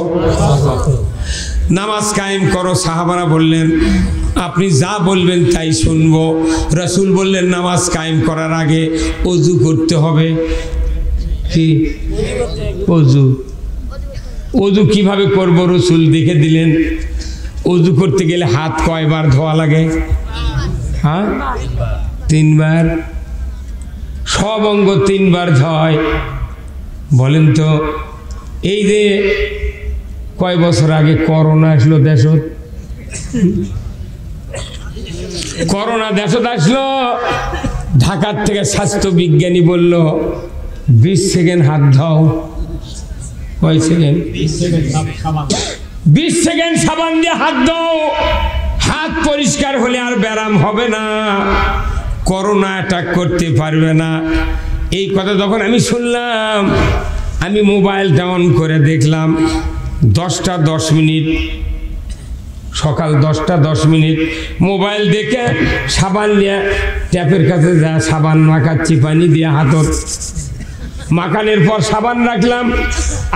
নামাজ কায়েম করো সাহাবারা বললেন আপনি যা বলবেন তাই শুনবো রাসূল বললেন নামাজ কায়েম করার আগে ওযু করতে হবে কি ওযু কিভাবে করব রাসূল দেখে দিলেন ওযু করতে গেলে হাত কয়বার ধোয়া লাগে হ্যাঁ 3 বার সব অঙ্গ 3 বার ধয় বলেন তো এই যে কয় বছর আগে করোনা আসলো দেশত করোনা দেশত আসলো ঢাকার থেকে স্বাস্থ্য বিজ্ঞানী বলল 20 সেকেন্ড হাত ধোও কয় সেকেন্ড 20 সেকেন্ড সাবান দিয়ে হাত দাও হাত পরিষ্কার হলে আর ব্যারাম হবে না, করোনা অ্যাটাক করতে পারবে না। এই কথা যখন আমি শুনলাম, আমি মোবাইলটা অন করে দেখলাম 10টা 10 মিনিট, সকাল 10টা 10 মিনিট মোবাইল দেখে সাবান নিয়ে ট্যাপের কাছে যা সাবান মাখাচ্ছি, পানি দিয়ে হাতত মাখানোর পর সাবান রাখলাম।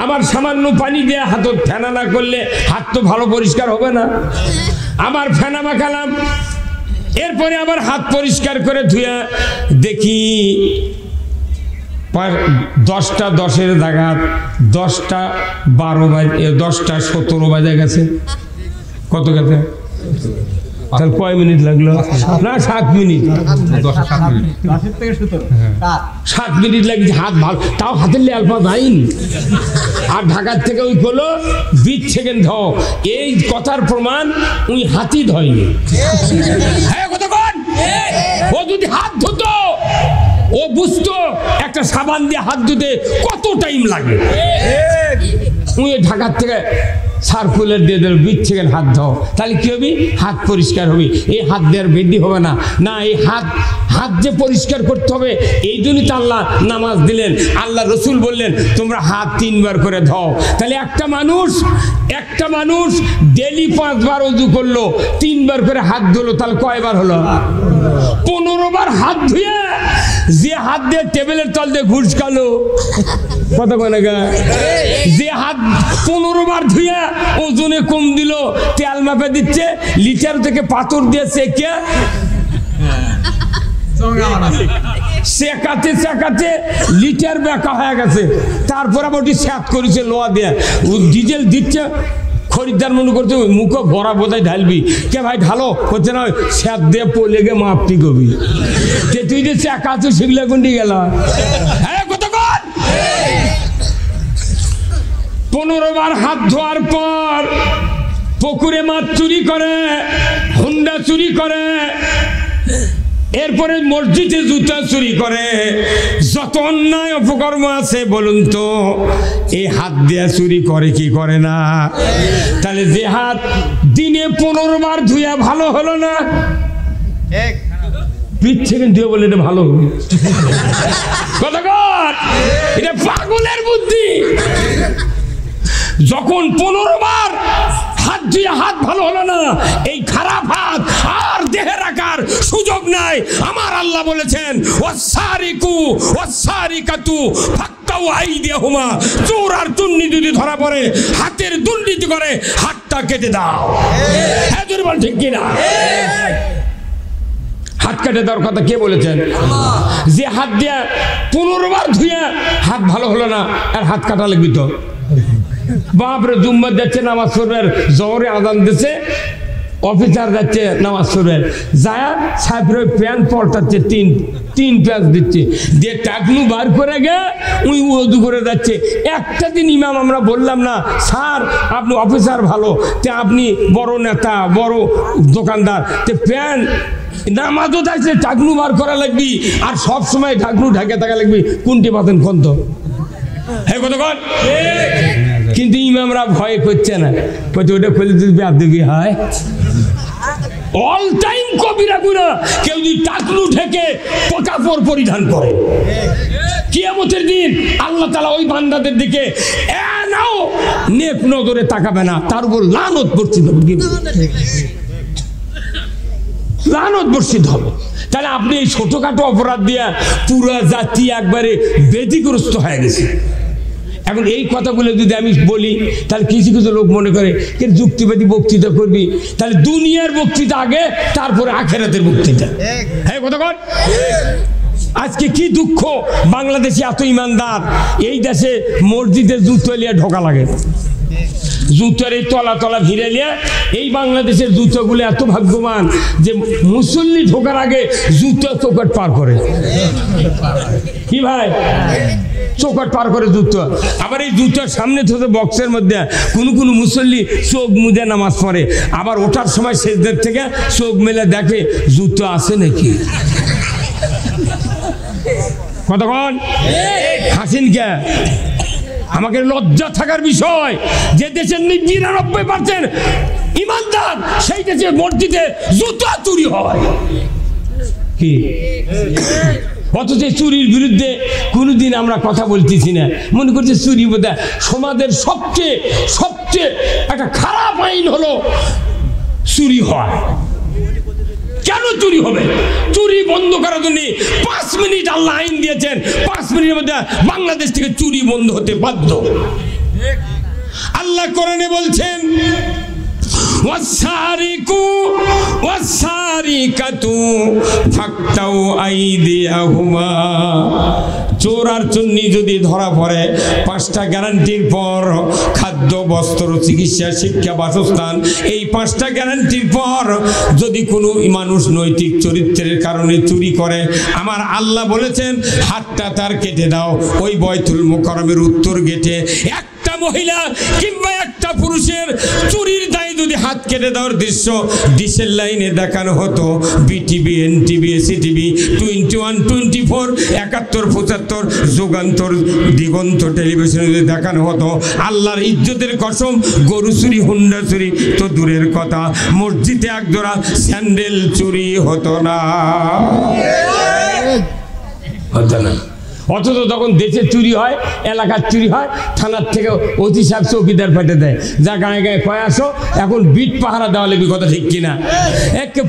আমার সামান্য পানি দিয়ে হাতত ফেনা না করলে হাত তো ভালো পরিষ্কার হবে না। আবার ফেনা মাখালাম, এরপরে আবার হাত পরিষ্কার করে ধুয়ে দেখি 10টা 10-এর জায়গায় 10টা 12 বাজে, 10টা 17 বাজে গেছে। কত গেছে? তাহলে কয় মিনিট লাগলো? না 7 মিনিট, 7 মিনিট লাগিয়েছে। হাত ভালো, তাও হাতের লেলপা যায়নি। আর ঢাকার থেকে ওই হলো 20 সেকেন্ড ধো। এই কথার প্রমাণ ওই হাতই ধয়নি। হ্যাঁ কতক্ষণ? ও যদি হাত ধুতো ও বুঝতো একটা সাবান দিয়ে হাত ধুতে কত টাইম লাগে। ওই ঢাকার থেকে সার্কুলার দিয়ে দিল 20 সেকেন্ড হাত ধোও, তাহলে কি হবে? হাত পরিষ্কার হবে। এই হাত দেওয়ার বৃদ্ধি হবে না। না, এই হাত যে পরিষ্কার করতে হবে, এই জন্যই তো আল্লাহ নামাজ দিলেন। আল্লাহ রসুল বললেন তোমরা হাত 3 বার করে ধোও। তাহলে একটা মানুষ ডেলি 5 বার ওযু করলো, 3 বার করে হাত ধুলো, তাহলে কয়বার হলো? 15 বার হাত ধুয়ে যে হাত দিয়ে টেবিলের তল দিয়ে ঘুষ খালো, কত করে যে হাত 15 বার ধুয়ে ওজনে কম দিল, তেল মাপে দিচ্ছে, লিটার থেকে পাথর দিয়ে সেকাতে লিটার বেকা হয়ে গেছে। তারপর আবার ওটি স্যাত করেছে লোহা দিয়ে, ডিজেল দিচ্ছে। খরিদ্দার মনে করছে মুখে ভরা বোঝাই ঢালবি, কে ভাই ঢালো হচ্ছে না, স্যাত দিয়ে পড়লে গে মাপটি কবি। তুই যে চাকাতে সেগুলো গুন্ডি গেল। হ্যাঁ কতক্ষণ? 15 বার হাত ধোয়ার পর পুকুরে মাছ চুরি করে, হুন্ডা চুরি করে, এরপরে মসজিদে জুতা চুরি করে, যত অন্যায় অপকর্ম আছে বলুন তো, এই হাত দিয়ে চুরি করে কি করে না? তাহলে যে হাত দিনে 15 বার ধুয়া ভালো হলো না, 20 সেকেন্ড ধুয়ে বলে এটা ভালো হবে। কতক্ষণ? এটা পাগলের বুদ্ধি। যখন 15 বার হাত ধুয়ে হাত ভালো হলো না, এই খারাপ হাত আর দেহে রাখার সুযোগ নাই। আমার আল্লাহ বলেছেন ওয়াসারিকু ওয়াসারিকাতু ফাক্তাউ আইদিয়াহুমা, চোর আর চুন্নি যদি ধরা পড়ে হাতের দুর্নীতি করে হাতটা কেটে দাও। হ্যাঁ দুর্বল ঠিক কিনা? হাত কেটে দেওয়ার কথা কে বলেছেন? যে হাত দিয়ে 15 বার ধুয়ে হাত ভালো হলো না, আর হাত কাটা লাগবে তো। বাপরে জুম্মা যাচ্ছে নামাজ পড়বে, জোহরে আজান দিচ্ছে, অফিসার যাচ্ছে নামাজ পড়বে, যায় সাহেবের প্যান্ট পল্টাচ্ছে, তিন প্যাঁচ দিচ্ছে, দিয়ে টাকনু বার করে গে উই ওযু করে যাচ্ছে। একটা দিন ইমাম আমরা বললাম না, স্যার আপনি অফিসার ভালো, তে আপনি বড় নেতা, বড় দোকানদার, তে প্যান্ট নামাজও যাচ্ছে টাকনু বার করা লাগবি, আর সব সময় টাকনু ঢাকে থাকা লাগবি, কোনটি পাতেন কোন তো? হ্যাঁ কতক্ষণ? কিন্তু ইমামরা ভয় করছে না, বলছে ওটা খুলে যদি বেয়াদবি হয়। অল টাইম কবিরা গুনাহ কেউ যদি টাকলু ঢেকে কাপড় পরিধান করে, কিয়ামতের দিন আল্লাহ তাআলা ওই বান্দাদের দিকে নাও নেক নজরে তাকাবে না, তার উপর লানত বর্ষিত হবে, লানত বর্ষিত হবে। তাহলে আপনি এই ছোটখাটো অপরাধ দিয়া পুরো জাতি একবারে ব্যতিগ্রস্ত হয়ে গেছে। এখন এই কথাগুলো যদি আমি বলি, তাহলে কিছু কিছু লোক মনে করে যুক্তিবাদী বক্তৃতা করবি, তাহলে দুনিয়ার বক্তৃতা আগে, তারপরে আখেরাতের বক্তৃতা। হ্যাঁ কতক্ষণ? আজকে কি দুঃখ, বাংলাদেশে এত ইমানদার, এই দেশে মসজিদে জুতো লিয়ে ঢোকা লাগে, জুতোর এই তলা ভিড়ে নিয়ে। এই বাংলাদেশের জুতোগুলো এত ভাগ্যবান যে মুসল্লি ঢোকার আগে জুতো চৌকাট পার করে। কি ভাই? চৌকাট পার করে জুতো। আবার এই জুতোর সামনে থেকে বক্সের মধ্যে কোনো মুসল্লি চোখ মুজে নামাজ পড়ে, আবার ওঠার সময় সেজদার থেকে চোখ মেলে দেখে জুতো আছে নাকি। কতক্ষণ? হাসিন কে? আমাকে লজ্জা থাকার বিষয় যে দেশের 99% ইমানদার সেইটা যে মসজিদে জুতা চুরি হয় কি, অথচ চুরির বিরুদ্ধে কোনোদিন আমরা কথা বলতেছি না। মনে করছি চুরি বোধহয় সমাজের সবচেয়ে সবচেয়ে একটা খারাপ আইন হলো চুরি হয়। কেন চুরি হবে? চুরি বন্ধ করার জন্য 5 মিনিট আল্লাহ আইন দিয়েছেন, 5 মিনিটের মধ্যে বাংলাদেশ থেকে চুরি বন্ধ হতে বাধ্য। আল্লাহ কোরআনে বলছেন ওয়াসারিকু ওয়াসারিকাতু ফাকতাউ আইদিয়াহুমা, চোর আর চুন্নি যদি ধরা পড়ে 5টা গ্যারান্টির পর, খাদ্য, বস্ত্র, চিকিৎসা, শিক্ষা, বাসস্থান, এই 5টা গ্যারান্টির পর যদি কোনো মানুষ নৈতিক চরিত্রের কারণে চুরি করে, আমার আল্লাহ বলেছেন হাতটা তার কেটে দাও। ওই বাইতুল মুকাররমের উত্তর গেটে একটা মহিলা কিংবা একটা পুরুষের চুরির দায়ে যদি হাত কেটে দেওয়ার দৃশ্য ডিশের লাইনে দেখানো হতো, বিটিভি, এনটিভি, এসিটিভি, 21, 24, 71, 75, যুগান্তর, দিগন্ত টেলিভিশনে যদি দেখানো হতো, আল্লাহর ইজ্জতের কসম, গরু চুরি, হুন্ডা চুরি তো দূরের কথা, মসজিদে একজোড়া স্যান্ডেল চুরি হতো না। অথচ যখন দেশে চুরি হয়, এলাকার চুরি হয়, থানার থেকে অতি সাহেব চৌকিদার পেটে দেয়, যা গায়ে গায়ে কয়ে আসো, এখন বিট পাহারা দেওয়া লাগবে, কথা ঠিক কিনা?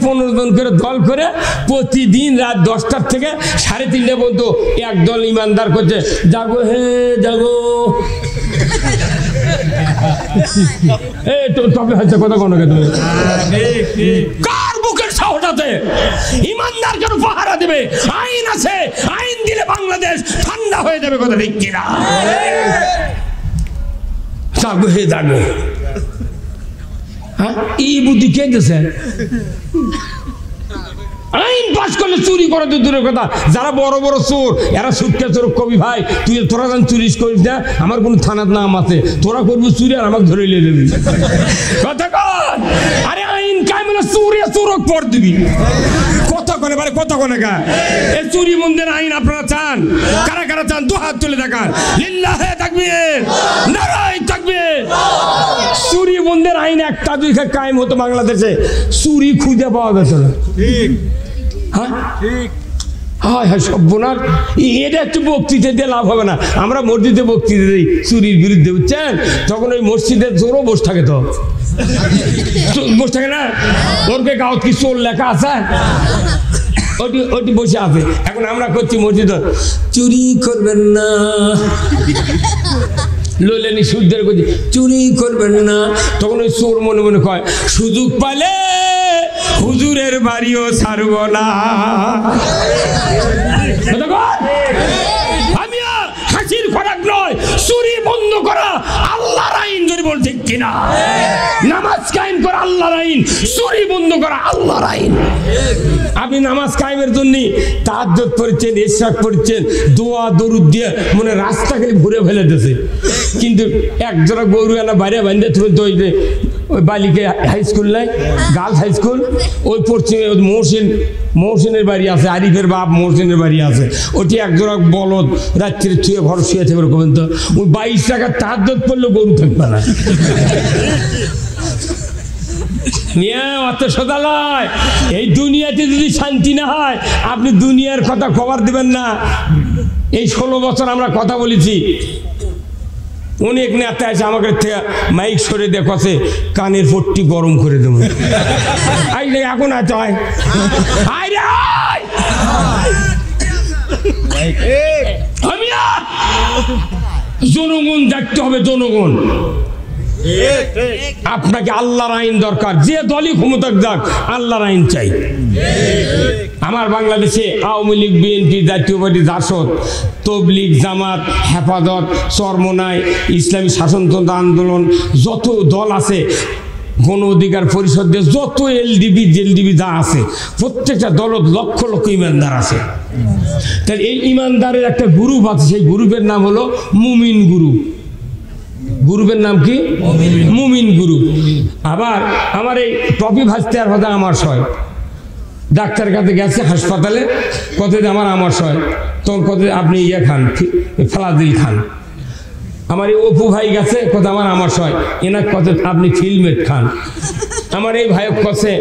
15 জন করে দল করে প্রতিদিন রাত 10টার থেকে 3:30 পর্যন্ত একদল ইমানদার করছে, জাগো হে জাগো। তবে হচ্ছে কথা কোনো কার বুকের সাহস আছে? ইমানদার কেন পাহারা দেবে? আইন আছে, আইন দিলে বাংলাদেশ ঠান্ডা হয়ে যাবে, কথা ঠিক কিনা? জাগো হে জাগো। এই বুদ্ধি কে দিয়েছে? আইন পাশ করলে চুরি করা তো দূরের কথা, যারা বড় বড় চোর এরা সুটকে চোর, কবি ভাই তোরা যেন চুরিস করিস না, আমার কোনো থানার নাম আছে, তোরা করবি চুরি আর আমাকে ধরে নিয়ে যাবি, কথা কর। আরে আইন কায় মানে চুরি চোরক পর দিবি, কথা কনে পারে, কথা কনে গা। এই চুরি বন্ধের আইন আপনারা চান? কারা কারা চান? 2 হাত তুলে দেখান। লিল্লাহে তাকবীর, নারায়ে তাকবীর। চুরি বন্ধের আইন একটা দুই কায়েম হতো বাংলাদেশে, চুরি খুঁজে পাওয়া যেত না। ঠিক, হ্যাঁ ঠিক। হ্যাঁ হ্যাঁ, সর্বনাশ। এটা একটু বক্তৃতা দিয়ে লাভ হবে না। আমরা মসজিদে বক্তৃতা দিই চুরির বিরুদ্ধে, বুঝছেন? তখন ওই মসজিদের জোরও বসে থাকে, তো বসে থাকে না, ওর গাঁত কি চোর লেখা আছে, ওটি বসে আছে। এখন আমরা করছি মসজিদ, চুরি করবেন না, লইলেনি সুদের করছি চুরি করবেন না। তখন ওই চোর মনে মনে কয়, সুযোগ পালে হুজুরের বাড়িও ছাড়ব না। আমি হাসির খোরাক নয়, চুরি বন্ধ করা আল্লাহর আইন, যদি বল ঠিক কিনা? নামাজ কায়েম করা আল্লাহর আইন, চুরি বন্ধ করা আল্লাহর আইন। আপনি নামাজ কায়েমের জন্য তাহাজ্জুদ পড়ছেন, ইশরাক পড়ছেন, দোয়া দরুদ দিয়ে মনে রাস্তা খালি ঘুরে ফেলে দিয়েছে, কিন্তু একজোড়া গরু এনে বাইরে বাঁধে তুলে তো ওই বালিকা হাই স্কুল নাই, গার্লস হাই স্কুল, ওই পশ্চিমে মহসিনের বাড়ি আছে, আরিফের বাপ মহসিনের বাড়ি আছে, ওটি একজোড়া বলদ রাত্রে ছুঁয়ে ঘর শুয়ে থাকবে, কবেন তো ওই 22 টাকার তাহাজ্জুদ পড়লেও গরু থাকবে না। অত সদালয়, এই দুনিয়াতে যদি শান্তি না হয় আপনি দুনিয়ার কথা খবর দিবেন না। এই 16 বছর আমরা কথা বলেছি, অনেক নেতা আছে আমাকে থেকে মাইক সরে দেখছে, কানের পট্টি গরম করে দেবো। এখন আছে জনগণ দেখতে হবে, জনগণ। আপনাকে আল্লাহর আইন দরকার, যে দলই ক্ষমতা যাক আল্লাহর আইন চাই। আমার বাংলাদেশে আওয়ামী লীগ, বিএনপি, জাতীয় পার্টি, জাসদ, তবলিগ, জামাত, হেফাজত, চরমনাই, ইসলামী শাসনতন্ত্র আন্দোলন, যত দল আছে, গণ অধিকার পরিষদে যত এলডিবি জেলডিবি যা আছে, প্রত্যেকটা দলত লক্ষ লক্ষ ইমানদার আছে। তাহলে এই ইমানদারের একটা গ্রুপ আছে, সেই গ্রুপের নাম হলো মুমিন গ্রুপ। গ্রুপের নাম কি? মুমিন গ্রুপ। আবার আমার এই টপি ভাজতে আর কথা আমার সয়, ডাক্তারের কাছে গেছে হাসপাতালে, কত আমার আমার সয়, তখন কত আপনি ইয়ে খান, ফেলাদিল খান। আমার এই অপু ভাই গেছে, কত আমার আমার সয়, এনার কত আপনি ফিলমেট খান। আমার এই ভাইক কাছে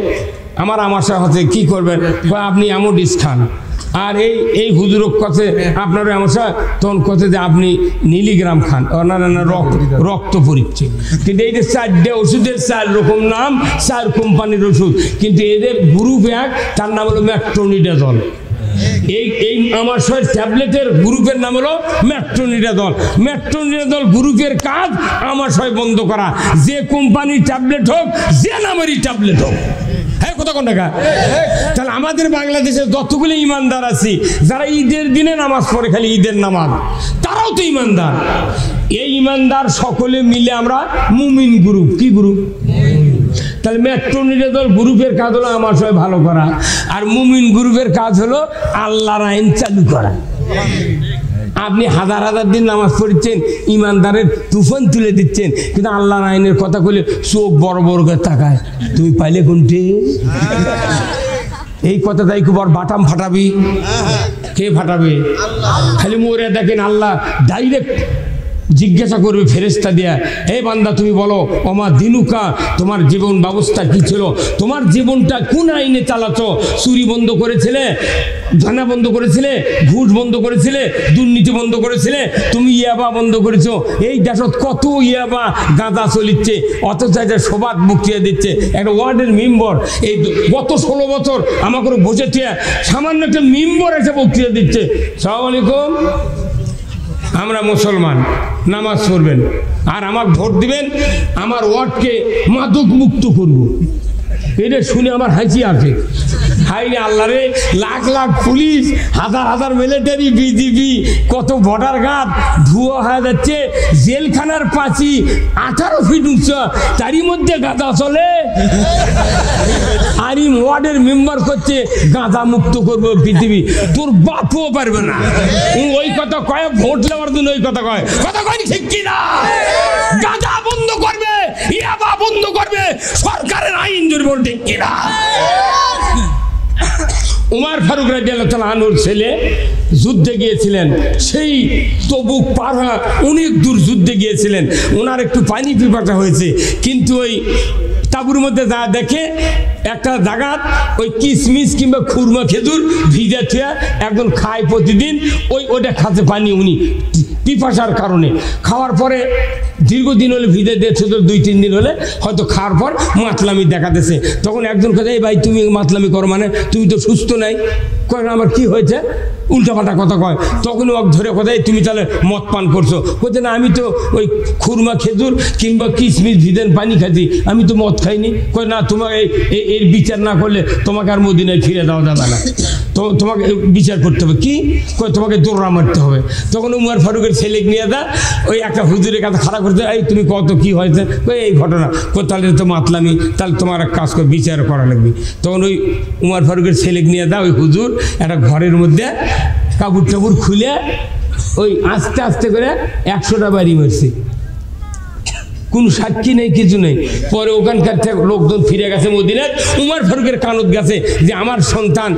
আমার আমাশা হচ্ছে কি করবেন, আপনি অ্যামোডিস খান। আর এই হুজুরক কাছে আপনার আমাশা, তখন কাছে যে আপনি নীলিগ্রাম খান, না রক্ত পরীক্ষা। কিন্তু এই যে 4টে ওষুধের 4 রকম নাম, 4 কোম্পানির ওষুধ, কিন্তু এদের গ্রুপ এক, তার নাম হলো ম্যাট্রোনিডাজল। এই আমাশয়ের ট্যাবলেটের গ্রুপের নাম হলো ম্যাট্রোনিডাজল। ম্যাট্রোনিডাজল গ্রুপের কাজ আমাশয় বন্ধ করা, যে কোম্পানির ট্যাবলেট হোক, যে নামেরই ট্যাবলেট হোক। হ্যাঁ, কথা কোন টাকা? তাহলে আমাদের বাংলাদেশে যতগুলো ইমানদার আছি, যারা ঈদের দিনে নামাজ পড়ে, খালি ঈদের নামাজ, তারাও তো ইমানদার। এই ইমানদার সকলে মিলে আমরা মুমিন গ্রুপ। কি গ্রুপ? তাহলে ম্যাট্রোনিডাজল গ্রুপের কাজ হলো আমাশয় ভালো করা, আর মুমিন গ্রুপের কাজ হলো আল্লাহর আইন চালু করা। আপনি হাজার হাজার দিন নামাজ পড়ছেন, ইমানদারের তুফান তুলে দিচ্ছেন, কিন্তু আল্লাহর আইনের কথা বলে চোখ বড় বড় করে তাকায়, তুমি পাইলে কোনটি? এই কথাটাই খুব বড় বাটাম ফাটাবি। কে ফাটাবে? খালি মোরে দেখেন, আল্লাহ ডাইরেক্ট জিজ্ঞাসা করবে ফেরেশতা দিয়া, হে বান্দা তুমি বলো, ওমা দিনুকা, তোমার জীবন ব্যবস্থা কি ছিল, তোমার জীবনটা কোন আইনে চালাচ্ছ? চুরি বন্ধ করেছিলে, ঝানা বন্ধ করেছিলে, ঘুষ বন্ধ করেছিলে, দুর্নীতি বন্ধ করেছিলে, তুমি ইয়াবা বন্ধ করেছো। এই দেশত কত ইয়াবা গাঁজা চলিচ্ছে, অথচ সবাক বক্তৃতা দিচ্ছে একটা ওয়ার্ডের মেম্বার। এই গত 16 বছর আমাকে বসেছে, সামান্য একটা মেম্বার এসে বক্তৃতা দিচ্ছে, আসসালামু আলাইকুম, আমরা মুসলমান, নামাজ পড়বেন আর আমাকে ভোট দিবেন, আমার ওয়ার্ডকে মাদক মুক্ত করব। এটা শুনে আমার হাসি আসে। হাই আল্লাহরে, লাখ লাখ পুলিশ, হাজার হাজার মিলিটারি, বিজিবি, কত বর্ডার গার্ড ধুয়ো হয়ে যাচ্ছে, জেলখানার পাঁচি 18 ফিট উঁচা, তারই মধ্যে গাঁজা চলে। আর ওয়ার্ডের মেম্বার করছে গাঁজা মুক্ত করবো পৃথিবী, তোর বাপও পারবে না। ওই কথা কয়, ভোট নেওয়ার জন্য ওই কথা কয়, কথা কয় ঠিক কিনা? গাঁজা বন্ধ করবে, ইয়াবা বন্ধ করবে, সরকারের আইন জোর ঠিক কিনা? উমর ফারুক রাদিয়াল্লাহু তাআলা আনহুর ছেলে যুদ্ধে গিয়েছিলেন, সেই তবুক পার হয়ে অনেক দূর যুদ্ধে গিয়েছিলেন। ওনার একটু পানি পিপাসা হয়েছে, কিন্তু ওই তাঁবুর মধ্যে যা দেখে একটা জায়গা ওই কিশমিশ কিংবা খুরমা খেজুর ভিজে থুয়া একজন খায় প্রতিদিন, ওইটা খাতে পানি উনি পিপাসার কারণে। খাওয়ার পরে দীর্ঘদিন হলে ভিজে দিয়েছে, 2-3 দিন হলে হয়তো খাওয়ার পর মাতলামি দেখাতেছে। তখন একজন কথা, এই ভাই তুমি মাতলামি করো মানে, তুমি তো সুস্থ নাই। কয় আমার কি হয়েছে? উল্টাপাল্টা কথা কয়। তখন ওক ধরে কথায়, তুমি তাহলে মদ পান করছো? বলছে না, আমি তো ওই খুরমা খেজুর কিংবা কিশমিশ ভিজেন পানি খাচ্ছি, আমি তো মদ খাইনি। কয় না, তোমাকে এর বিচার না করলে তোমাকে আর মদিনায় ফিরে দেওয়া যাবে না, তো তোমাকে বিচার করতে হবে। কি? কয় তোমাকে দৌড়া মারতে হবে। তখন উমর ফারুকের ছেলে নিয়ে দা ওই একটা হুজুরের কাছে খাড়া করতে, এই তুমি কত কি হয়েছে? এই ঘটনা। তাহলে তো মাতলামি, তাহলে তোমার এক কাজ করে বিচার করা লাগবে। তখন ওই উমর ফারুকের ছেলে নিয়ে দা ওই হুজুর একটা ঘরের মধ্যে কাপড় টাপড় খুলে ওই আস্তে আস্তে করে 100টা বাড়ি মারছে। কোন সাক্ষী নেই, কিছু নেই। পরে ওখানকার লোকজন ফিরে গেছে মদিনায়, উমর ফারুকের কানত গেছে যে আমার সন্তান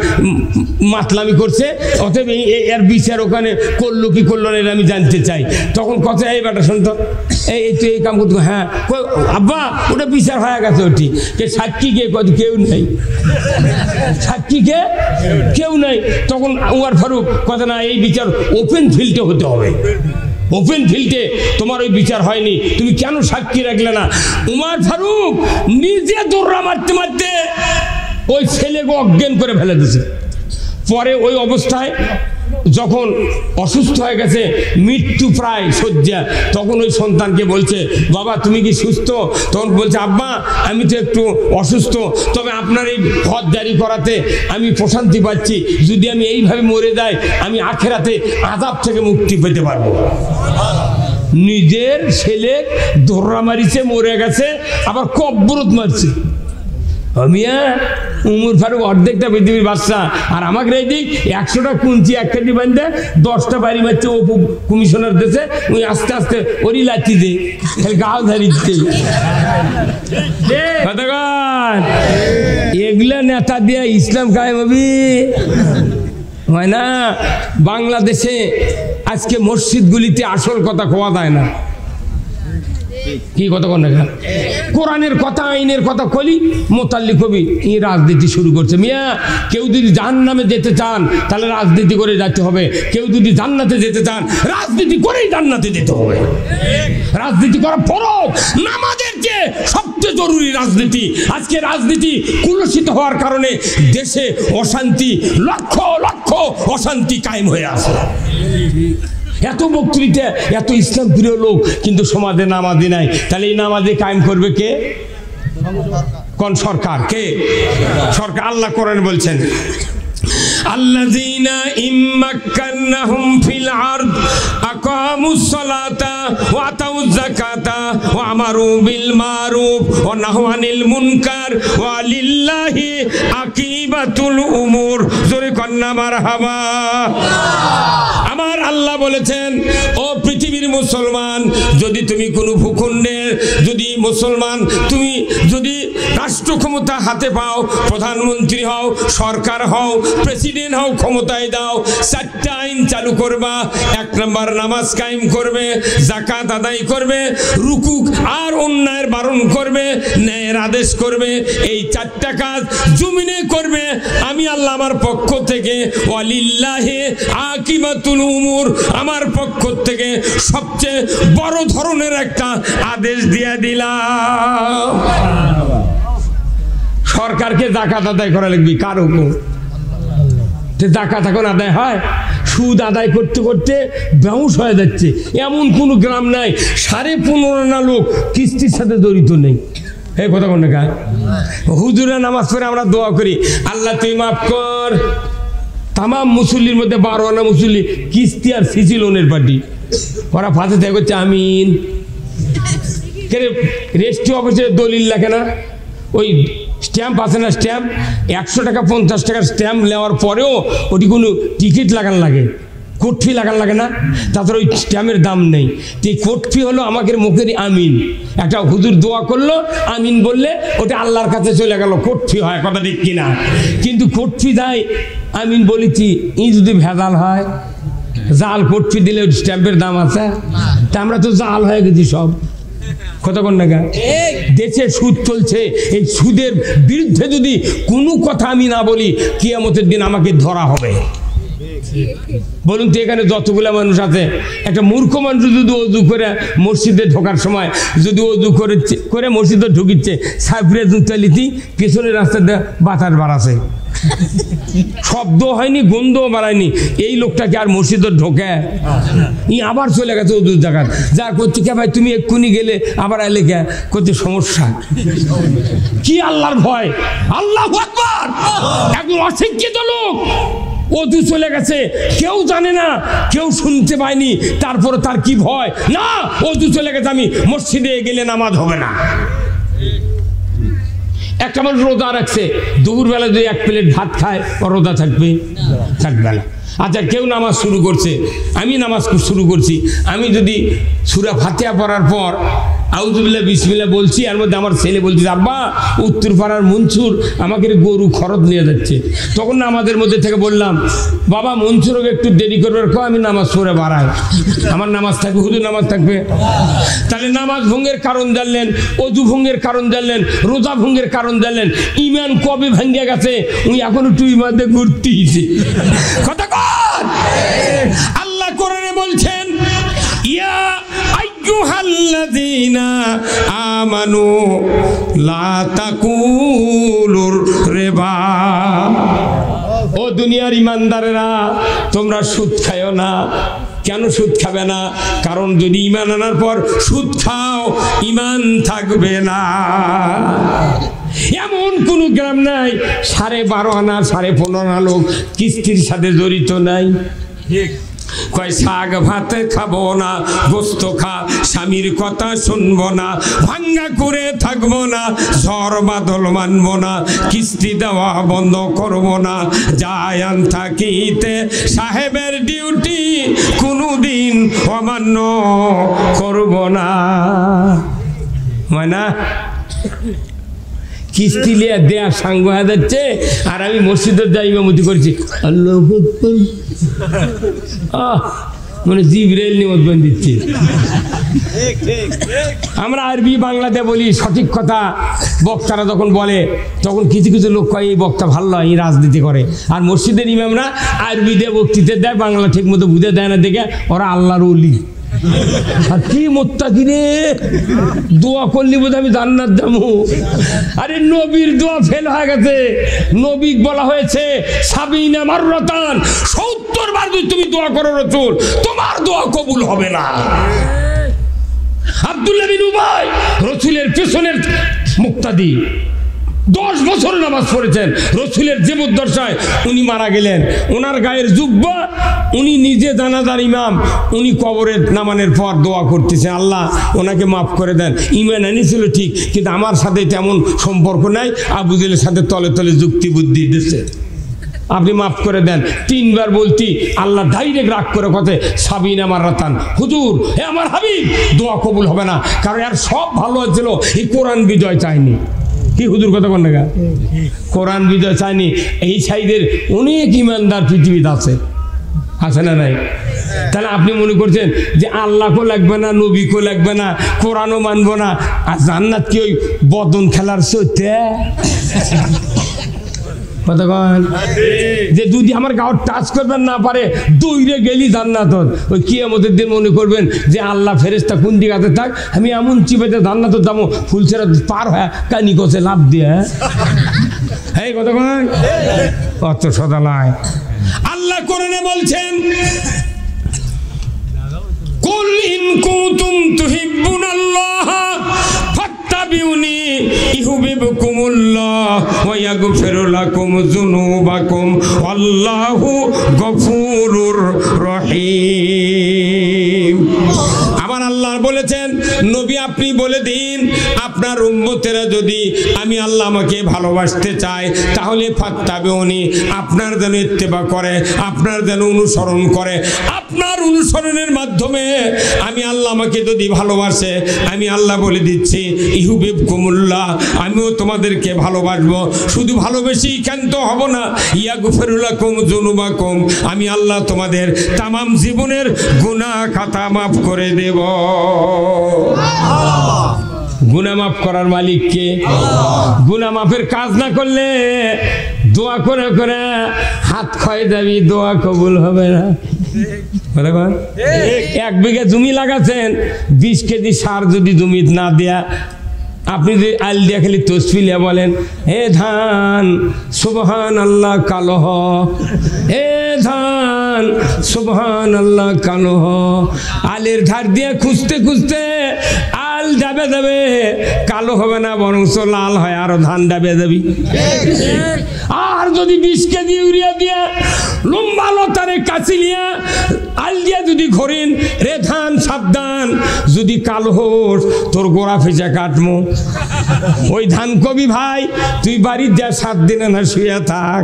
মাতলামি করছে, অতএব এর বিচার ওখানে করলো কি করলো না আমি জানতে চাই। তখন কথা, এই বেটা সন্তান, এই তুই এই কাম করতে? হ্যাঁ। আব্বা, ওটা বিচার হয়ে গেছে। ওটি কে সাক্ষী? কে? কেউ নেই সাক্ষী, কেউ নেই। তখন উমর ফারুক কথা, না, এই বিচার ওপেন ফিল্ডে হতে হবে, ওপেন ফিল্ডে তোমার ওই বিচার হয়নি, তুমি কেন সাক্ষী রাখলে না? উমর ফারুক নিজে দৌড়া মারতে মারতে ওই ছেলেকে অজ্ঞান করে ফেলে দিয়েছে। পরে ওই অবস্থায় যখন অসুস্থ হয়ে গেছে, মৃত্যু প্রায় শয্যা, তখন ওই সন্তানকে বলছে, বাবা তুমি কি সুস্থ? তখন বলছে, আব্বা আমি তো একটু অসুস্থ, তবে আপনার এই হজ জারি করাতে আমি প্রশান্তি পাচ্ছি। যদি আমি এইভাবে মরে যাই, আমি আখেরাতে আযাব থেকে মুক্তি পেতে পারবো। নিজের ছেলে দৌড়া মারিছে, মরে গেছে, আবার কব্বরত মারছে। মিয়া, উমর ফারুক অর্ধেকটা পৃথিবীর বাদশা, আর আমাকে এই দিক 100টা কুঞ্চি এক কাটি বান্ধে 10টা বাড়ি মারছে ও কমিশনার দেশে। ওই আস্তে আস্তে ওরই লাঠি দে, গাও ধারিচ্ছে। এগুলা নেতা দিয়ে ইসলাম কায়েম হবে হয় না। বাংলাদেশে আজকে মসজিদগুলিতে আসল কথা কোয়া যায় না। কি কথা কোন না কোরআনের কথা আইনের কথা কলি মোতাল্লি কবি এই রাজনীতি শুরু করছে। মিয়া কেউ যদি জাহান্নামে যেতে চান তাহলে রাজনীতি করে যেতে হবে, কেউ যদি জান্নাতে যেতে চান রাজনীতি করেই জান্নাতে যেতে হবে। রাজনীতি করা ফরজ, নামাজের চেয়ে সবচেয়ে জরুরি রাজনীতি। আজকে রাজনীতি কুলসিত হওয়ার কারণে দেশে অশান্তি, লক্ষ লক্ষ অশান্তি কায়েম হয়ে আছে। এত বক্তৃতা, এত ইসলাম প্রিয় লোক, কিন্তু সমাজে নামাজি নাই। তাহলে এই নামাজে কায়েম করবে কে? কোন সরকার? কে? সরকার। আল্লাহ কোরআন বলছেন আল্লাযীনা ইম্মাক্কান্নাহুম ফিল আরদ আকামুস সালাতা ওয়া আতাউয যাকাতা ওয়া আমারু বিল মারুফ ওয়া নাহু আনিল মুনকার ওয়া লিল্লাহি আকিবাতুল উমুর। জোরে কন্না মারহাবা। আমার আল্লাহ বলেছেন, ও পৃথিবীর মুসলমান, যদি তুমি কোনো ভূখণ্ডের যদি মুসলমান তুমি যদি রাষ্ট্র ক্ষমতা হাতে পাও, প্রধানমন্ত্রী হও, সরকার হও, প্রেসিডেন্ট হও, ক্ষমতায় দাও, 4টা আইন চালু করবা। 1 নম্বর নামাজ কায়েম করবে, যাকাত আদায় করবে, রুকু আর অন্যায়ের বারণ করবে, ন্যায়ের আদেশ করবে। এই 4টা কাজ জমিনে করবে। আমি আল্লাহ আমার পক্ষ থেকে ওয়ালিল্লাহি আকিবাতুল উমুর, আমার পক্ষ থেকে সবচেয়ে বড় ধরনের একটা আদেশ দিয়ে দিলাম। সরকারকে যাকাত আদায় করা লাগবে। কার হুকুম? যাকাত এখন আদায় হয়? সুদ আদায় করতে করতে বেহুশ হয়ে যাচ্ছে। এমন কোনো গ্রাম নাই 15.5 লোক কিস্তির সাথে জড়িত নেই। এই কথা কোন না? হুজুরা নামাজ পড়ে আমরা দোয়া করি, আল্লাহ তুই মাফ কর। তাম মুসল্লির মধ্যে 12 আনা মুসল্লি কিস্তি আর সিসি লোনের পার্টি, ওরা ফাঁসে থেকে করছে আমিন। রেজিস্ট্রি অফিসে দলিল লেখে না, ওই স্ট্যাম্প আছে না, স্ট্যাম্প 100 টাকা 50 টাকার স্ট্যাম্প নেওয়ার পরেও ওটি কোনো টিকিট লাগান লাগে, কোর্ট ফি লাগান লাগে না, তাছাড়া ওই স্ট্যাম্পের দাম নেই। তো এই কোর্ট ফি হলো আমাদের মুখের আমিন। একটা হুজুর দোয়া করলো, আমিন বললে ওটা আল্লাহর কাছে চলে গেল, কোর্ট ফি হয়। কথা ঠিক কিনা? কিন্তু কোর্ট ফি দেয়, আমিন বলেছি, ই যদি ভেজাল হয়, জাল কোর্ট ফি দিলে ওই স্ট্যাম্পের দাম আছে, তা আমরা তো জাল হয়ে গেছি সব। কতক্ষণ না দেশে সুদ চলছে, এই সুদের বিরুদ্ধে যদি কোনো কথা আমি না বলি, কিয়ামতের দিন আমাকে ধরা হবে। বলুন তো, এখানে যতগুলো মানুষ আছে, একটা মূর্খ মানুষ যদি অজু করে মসজিদে ঢোকার সময় যদি অজু করে মসজিদে ঢুকিচ্ছে, সাইফ্রে জুতালিতি পেছনের রাস্তাতে বাতাস বাড়াছে, শব্দ হয়নি, গন্ধও বাড়ায়নি, এই লোকটাকে আর মসজিদে ঢোকে? ই আবার চলে গেছে অজুর জায়গা, যা করছে কে ভাই তুমি এক্ষুনি গেলে আবার এলে কে করছে, সমস্যা কি? আল্লাহর ভয়। আল্লাহু আকবার। একজন অশিক্ষিত লোক অজু চলে গেছে, কেউ জানে না, কেউ শুনতে পায়নি, তারপরে তার কি ভয়? না, অজু চলে গেছে, আমি মসজিদে গেলে নামাজ হবে না। একটা মানুষ রোজা রাখছে, দুপুরবেলা যদি 1 প্লেট ভাত খায়, ও রোজা থাকবে? থাকবে না। আচ্ছা, কেউ নামাজ শুরু করছে, আমি নামাজ শুরু করছি, আমি যদি সূরা ফাতিহা পড়ার পর আউযুবিল্লাহ বিসমিল্লাহ বলছি, এর মধ্যে আমার ছেলে বলছে, আব্বা উত্তর পাড়ার মনসুর আমাকে গরু খরচ নিয়ে যাচ্ছে, তখন না আমাদের মধ্যে থেকে বললাম, বাবা মনসুরকে একটু দেরি করবার পর আমি নামাজ পড়ে বাড়াই, আমার নামাজ থাকবে, হুজুর নামাজ থাকবে। তাহলে নামাজ ভঙ্গের কারণ জানলেন, অজু ভঙ্গের কারণ জানলেন, রোজা ভঙ্গের কারণ জানলেন। ইমান কবে ভাঙ্গিয়া গেছে? উনি এখন একটু ইমানে ঘুরতেইছে। কথা কর। আল্লাহ কোরআনে বলছেন, ইয়া আইয়ুহাল্লাযীনা আমানু লা তাকুলুর রিবা। ও দুনিয়ার ইমানদারেরা, তোমরা সুদ খাও না। কেন সুদ খাবে না? কারণ যদি ইমান আনার পর সুদ খাও, ইমান থাকবে না। এমন কোন গ্রাম নাই 12.5 আনা 15.5 আনা লোক কিস্তির সাথে জড়িত নাই। কয় শাক ভাত খাবো না, গোস্ত খা, স্বামীর কথা শুনবো না, ভাঙ্গা করে থাকবো না, ঝড় বাদল মানবো না, কিস্তি দেওয়া বন্ধ করবো না, যায়ান থাকিতে সাহেবের ডিউটি কোনোদিন অমান্য করবো না। মানে কিস্তি লিয়ে দেয়া সাঙ্গ হয়ে যাচ্ছে, আর আমি মসজিদের যাই ইমামতি করছি, আল্লাহু আকবার। মানে জিবরাইল নিমন্ত্রণ দিচ্ছে। আমরা আরবি বাংলাতে বলি সঠিক কথা, বক্তারা যখন বলে তখন কিছু কিছু লোক কয় এই বক্তা ভালো নয়, এই রাজনীতি করে। আর মসজিদের ইমামরা আরবি দিয়ে বক্তৃতা দেয়, বাংলা ঠিক মতো বুঝে দেয় না দেখে ওরা আল্লাহর ওলি। আর কি মোত্তাকি রে, দোয়া করলি বোধ আমি জান্নাত যাবো। আরে নবীর দোয়া ফেল হয়ে গেছে। নবী বলা হয়েছে ৭০ মাররাতান, ৭০ বার যদি তুমি দোয়া করো রাসূল, তোমার দোয়া কবুল হবে না। আব্দুল্লাহ বিন উবাই রাসূলের পেছনের মুক্তাদি, 10 বছর নামাজ পড়েছেন রসুলের জীবদ্দশায়, উনি মারা গেলেন। ওনার গায়ের জুব্বা, উনি নিজে জানাজার ইমাম, উনি কবরে নামানোর পর দোয়া করতেছেন, আল্লাহ ওনাকে মাফ করে দেন। ইমান আনিছিল ঠিক, কিন্তু আমার সাথে তেমন সম্পর্ক নাই, আবু জেলের সাথে তলে তলে যুক্তি বুদ্ধি দিচ্ছে, আপনি মাফ করে দেন। 3 বার বলতি আল্লাহ ডাইরেক্ট রাগ করে কথা ৭০ মাররাতান, হুজুর হে আমার হাবিব, দোয়া কবুল হবে না, কারণ আর সব ভালো হয়েছিল, এই কোরআন বিজয় চায়নি। কি হুজুর কথা বল না, কোরআন বিজয় চায়নি। এই সাইডের অনেক ইমানদার পৃথিবীতে আছে, আছে না নাই? তাহলে আপনি মনে করছেন যে আল্লাহকেও লাগবে না, নবীকেও লাগবে না, কোরআনও মানবো না, আর জান্নাত কি ওই বদন খেলার সত্যি? যে যদি আমার গাও টাচ করবেন না পারে, দৌড়ে গেলি জান্নাত। ওই কিয়ামতের দিন মনে করবেন যে আল্লাহ ফেরেশতা কোন দিকে থাক, আমি এমন চিপাইতে জান্নাত যাবো, ফুলছেরা পার হয় কানি গছে লাভ দিয়ে। এই কথা কন অত সদা নয়। আল্লাহ কোরআনে বলছেন, কুল ইন কুনতুম তুহিব্বুনাল্লাহ ফাত্তাবিউনি ইউহিব্বুকুমুল্লাহ ওয়া ইয়াগফিরু লাকুম যুনুবাকুম আল্লাহু গফুরুর রহিম। আমার আল্লাহ বলেছেন, নবী আপনি বলে দিন আপনার উম্মতেরা যদি আমি আল্লাহ আমাকে ভালোবাসতে চাই, তাহলে ফাত্তাবিউনি, আপনার যেন ইত্তেবা করে, আপনার যেন অনুসরণ করে। আপনার অনুসরণের মাধ্যমে আমি আল্লাহ আমাকে যদি ভালোবাসে, আমি আল্লাহ বলে দিচ্ছি ইউহিব্বুকুমুল্লাহ, আমিও তোমাদেরকে ভালোবাসবো। শুধু ভালোবেসেই ক্ষান্ত হব না, ইয়াগফিরু লাকুম যুনুবাকুম, আমি আল্লাহ তোমাদের তামাম জীবনের গুনাহ খাতা মাফ করে দেব। গুনাহ মাফ করার মালিক কে? গুনাহ মাফের কাজ না করলে দোয়া করে করে হাত ক্ষয় যাবি, দোয়া কবুল হবে না। 1 বিঘা জমি লাগাচ্ছেন, 20 কেজি সার যদি জমি না দেয়া, আপনি যদি আল দিয়া খালি তসবিহ বলেন, হে ধান সুবহানাল্লাহ কালো হ, হে ধান সুবহানাল্লাহ কালো হ, আলের ধার দিয়ে খুঁজতে খুঁজতে আল যাবে যাবে, কালো হবে না, বরং লাল হয়, আরো ধান ডাবে যাবি। আর যদি 20 কেজি ইউরিয়া দিয়া লম্বা লতারে কাছি নিয়া আল দিয়া যদি ঘরেন, রে ধান সাবধান, যদি কালো হোস তোর গোড়া ফেঁচা কাটমো। ওই ধান কবি ভাই, তুই বাড়ির যা 7 দিন না শুয়ে থাক,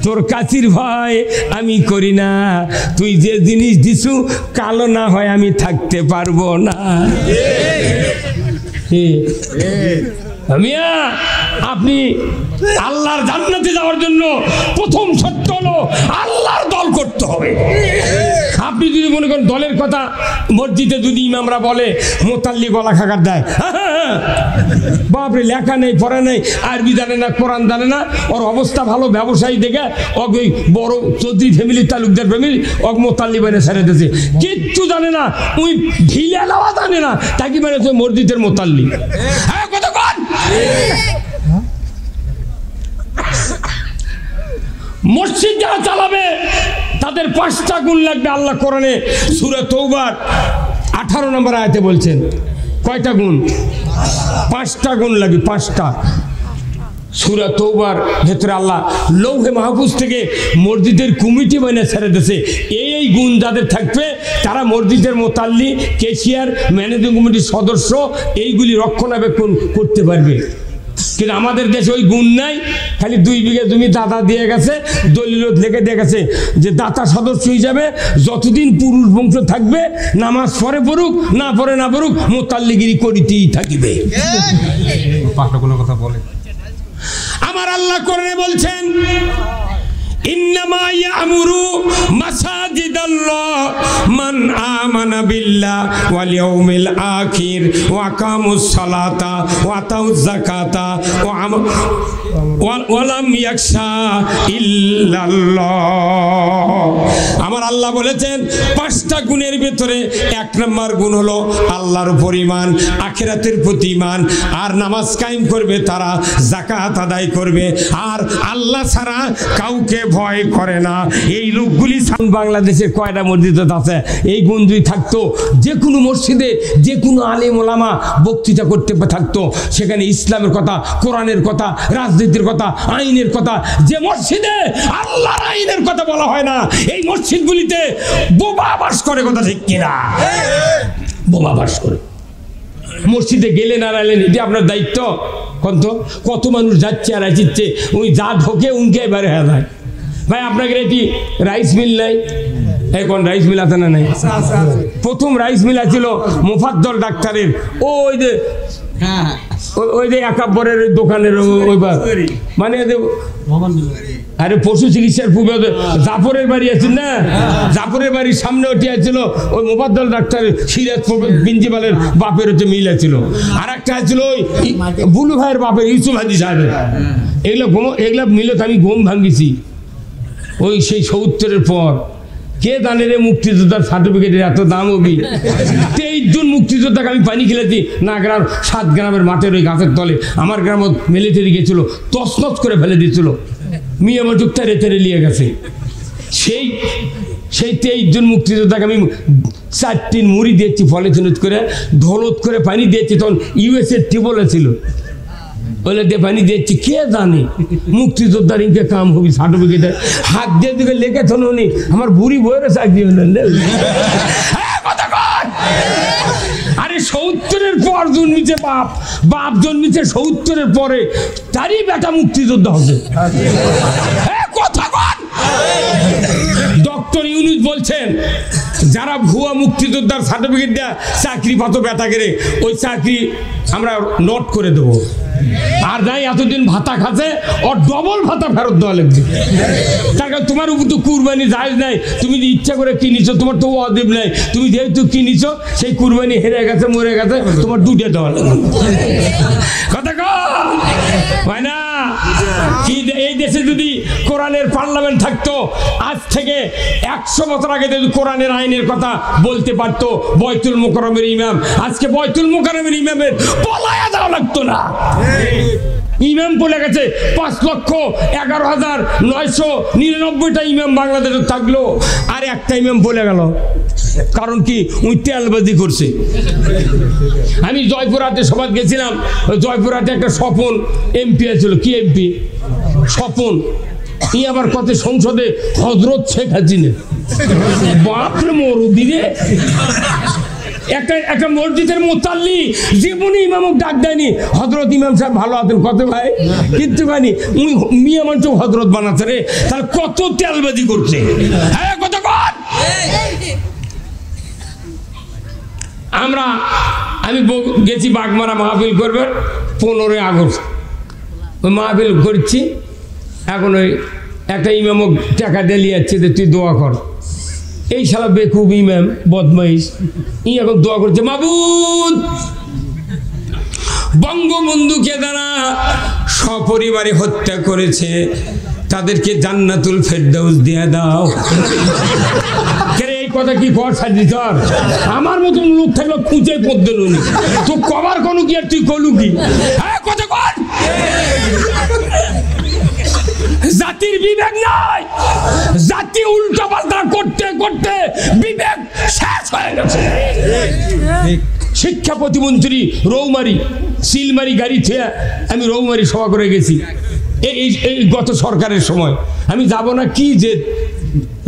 তোর কাচির ভয় আমি করি না, তুই যে জিনিস দিছু কালো না হয় আমি থাকতে পারবো না। মিয়া, আপনি আল্লাহর জান্নাতে যাওয়ার জন্য প্রথম শর্ত হলো আল্লাহর দল করতে হবে। আপনি যদি মনে করেন দলের কথা, মসজিদে যদি ইমামরা বলে মোতাল্লি গলা খাকার দেয়, বাপরে লেখা নেই, পড়া নেই, আরবি জানে না, কোরআন জানে না, ওর অবস্থা ভালো, ব্যবসায়ী দেখে ওই বড় চৌধুরী ফ্যামিলি, তালুকদার ফ্যামিলি, ওক মোতাল্লি বানে ছেড়ে দিয়েছে, কিচ্ছু জানে না, ওই ঢিলে নেওয়া জানে না, তাকে মানে মসজিদের মোতাল্লি। হ্যাঁ কত কন মসজিদ যারা চালাবে তাদের 5টা গুণ লাগবে। আল্লাহ কোরআনে সূরা তওবার 18 নম্বর আয়াতে বলছেন, কয়টা গুণ? 5টা গুণ লাগে, 5টা। সূরা তওবার ভেতরে আল্লাহ লৌহে মাহফুজ থেকে মসজিদের কমিটি বানিয়ে ছেড়ে দিয়েছে, এই গুণ যাদের থাকবে তারা মসজিদের মোতাল্লি, ক্যাশিয়ার, ম্যানেজিং কমিটির সদস্য, এইগুলি রক্ষণাবেক্ষণ করতে পারবে। কিন্তু আমাদের দেশে ওই গুণ নাই, খালি 2 বিঘা জমি দাতা দিয়ে গেছে, দলিলত লিখে দিয়ে গেছে যে দাতা সদস্য হিসাবে যতদিন পুরুষ বংশ থাকবে, নামাজ পড়ে পড়ুক, না পড়ে না পড়ুক, মোতাল্লিগিরি করিতেই থাকিবে। কথা বলে আমার আল্লাহ কোরআনে বলছেন, ইন্নামা ইয়ামুরু মাসাজিদাল্লাহ মান আমানা বিল্লাহ ওয়াল ইয়াউমিল আখির ওয়া আকামুস সালাতা ওয়া আতাউজ যাকাতা ওয়া লাম ইয়াখশা ইল্লাল্লাহ। আমার আল্লাহ বলেছেন 5টা গুণের ভিতরে 1 নম্বর গুণ হলো আল্লাহর উপর ঈমান, আখিরাতের প্রতি ঈমান, আর নামাজ কায়েম করবে তারা, যাকাত আদায় করবে, আর আল্লাহ ছাড়া কাউকে ভয় করে না। এই লোকগুলি বাংলাদেশের কয়টা মসজিদ আছে, এই গুণ যদি থাকতো যে কোনো মসজিদে যে কোনো আলেম ওলামা বক্তৃতা করতে থাকতো, সেখানে ইসলামের কথা, কোরআনের কথা, রাজনীতির কথা, আইনের কথা, যে মসজিদে আল্লাহর আইনের কথা বলা হয় না, এই মসজিদগুলিতে বোবা বাস করে। কথা ঠিক কিনা? বোবা বাস করে। মসজিদে গেলে না গেলেন এটি আপনার দায়িত্ব। কত মানুষ যাচ্ছে আর আসছে, ওই যা ঢোকে উনকে এবারে হয়ে যায়। ভাই আপনাকে এটি রাইস মিল নাই? এখন রাইস মিল আছে না নাই? প্রথম রাইস মিল ছিল মোফাদ্দল ডাক্তারের, ওই যে একাব্বরের দোকানের ওইবার, মানে আরে পশু চিকিৎসার পূর্বে জাফরের বাড়ি আছে না, জাফরের বাড়ির সামনে ওটি আছিল ওই মোফাদ্দল ডাক্তারের, সিরাজ প্রিন্সিপালের বাপের হচ্ছে মিল আছিল। আর একটা আছিল ওই বুলু ভাইয়ের বাপের ইউসুফ হাদি সাহেবের। এগুলো মিলত আমি ঘুম ভাঙিছি ওই সেই ৭০-এর পর। কে জানে রে মুক্তিযোদ্ধার সার্টিফিকেটের এত দাম হবি? 23 জন মুক্তিযোদ্ধাকে আমি পানি খেলেছি না গ্রাম 7 গ্রামের মাঠের ওই গাছের তলে। আমার গ্রামে মিলিটারি গেছিল, তছনছ করে ফেলে দিয়েছিল, মিয়া মজুক তেরে তেরে নিয়ে গেছে। সেই 23 জন মুক্তিযোদ্ধাকে আমি 4 মুড়ি দিয়েছি, ফলে চিনত করে ধলত করে পানি দিয়েছি। তখন ইউএসএ টিউবওয়েল ছিল, বলে দিয়ে পানি দিয়েছি। কে জানে মুক্তিযোদ্ধার ইনকে কাম হবি সার্টিফিকেটে হাত দিয়ে দিকে লেগে থন উনি আমার বুড়ি বইয়ের চাকরি হলেন। আরে ৭০-এর পর জন্মিছে বাপ জন্মিছে ৭০-এর পরে, তারই বেটা মুক্তিযোদ্ধা হবে। কথা কন। ডক্টর ইউনূস বলছেন যারা ভুয়া মুক্তিযোদ্ধার সার্টিফিকেট দেয় চাকরি পাতো বেটা করে, ওই চাকরি আমরা নোট করে দেবো। আর যাই এতদিন ভাতা খাচ্ছে ওর ডবল ভাতা ফেরত দেওয়া লাগবে। তার কারণ তোমার উপর তো কুরবানি জায়েজ নাই, তুমি যে ইচ্ছা করে কিনিছো, তোমার তো ওয়াজিব নাই। তুমি যেহেতু কিনিছো সেই কুরবানি হেরে গেছে, মরে গেছে, তোমার দুটে দেওয়া লাগবে। কথা কয় না? কি এই দেশে যদি কোরআনের পার্লামেন্ট থাকতো, আজ থেকে 100 বছর আগে যদি কোরআনের আইনের কথা বলতে পারতো বয়তুল মুকাররমের ইমাম, আজকে বয়তুল মুকাররমের ইমামের পলায়া দেওয়া লাগতো না। ইমাম বলে গেছে 5,11,999টা ইমাম বাংলাদেশে থাকলো, আর একটা ইমাম বলে গেল। কারণ কি? উনি তেলবাজি করছে। আমি জয়পুরহাটে সভা গেছিলাম, জয়পুরহাটে একটা স্বপন এমপি আছিল। কি এমপি? স্বপন। ই আবার কত সংসদে হযরত শেখ হাসিনা। বাপরে মরুদি রে। একটা মসজিদের মুতাল্লি জীবনে ইমামক ডাক দেয়নি হযরত ইমাম সাহেব ভালো আছেন কত ভাই, কিন্তু ভাই মিয়া মানুষ হযরত বানাচ্ছে রে। তাহলে কত তেলবাজি করছে। হ্যাঁ কত কর। আমি গেছি বাগমারা মাহফিল করবে 15 আগস্ট, ওই মাহফিল করছি। এখন ওই একটা ইমামক টাকা দিয়ে যাচ্ছে যে তুই দোয়া কর। এই শালা বেকুব ইমাম বদমাইশ, এখন দোয়া করছে, মাবুদ বঙ্গবন্ধুকে যারা সপরিবারে হত্যা করেছে তাদেরকে জান্নাতুল ফেরদাউস দিয়ে দাও। এই কথা কি কর সাজি তোর? আমার মতন লোক থাকলে খুঁজে পড়তে নি তো কবার কোনো কি আর তুই কলু কি? হ্যাঁ কথা কর। জাতির বিবেক নাই, জাতি উল্টা পাল্টা করতে করতে বিবেক শেষ হয়ে গেছে। শিক্ষা প্রতিমন্ত্রী রৌমারি সিলমারি গাড়ি থেকে আমি রৌমারি সভা করে গেছি এই গত সরকারের সময়। আমি যাব না কি যে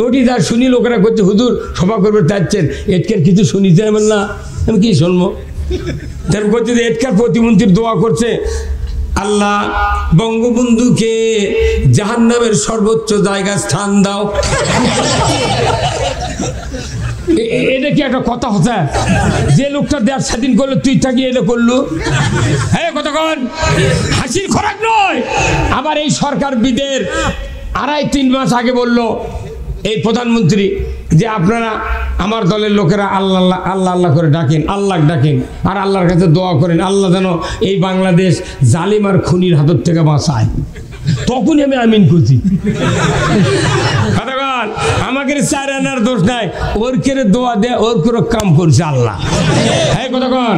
ওটি যা শুনি লোকেরা করছে, হুজুর সভা করবে চাচ্ছেন, এটকার কিছু শুনি যায় না, আমি কি শুনবো? তারপর করছে যে এটকার প্রতিমন্ত্রীর দোয়া করছে, আল্লাহ বঙ্গবন্ধুকে জাহান্নামের সর্বোচ্চ জায়গা স্থান দাও। এটা কি একটা কথা হচ্ছে? যে লোকটা দেশ স্বাধীন করলো তুই থাকি এটা করলো? হ্যাঁ কতক্ষণ হাসির খোরাক নয়। আবার এই সরকার বিদের 2.5-3 মাস আগে বলল এই প্রধানমন্ত্রী যে আপনারা আমার দলের লোকেরা আল্লাহ আল্লাহ আল্লাহ করে ডাকেন, আল্লাহ ডাকেন আর আল্লাহর কাছে দোয়া করেন আল্লাহ যেন এই বাংলাদেশ জালিম আর খুনির হাতের থেকে বাঁচায়। তখনই আমি আমিন করছি। আমাকে 4 আনার দোষ নাই, ওর কেড়ে দোয়া দেয়, ওর করে কাম করছে আল্লাহ। হ্যাঁ কতক্ষণ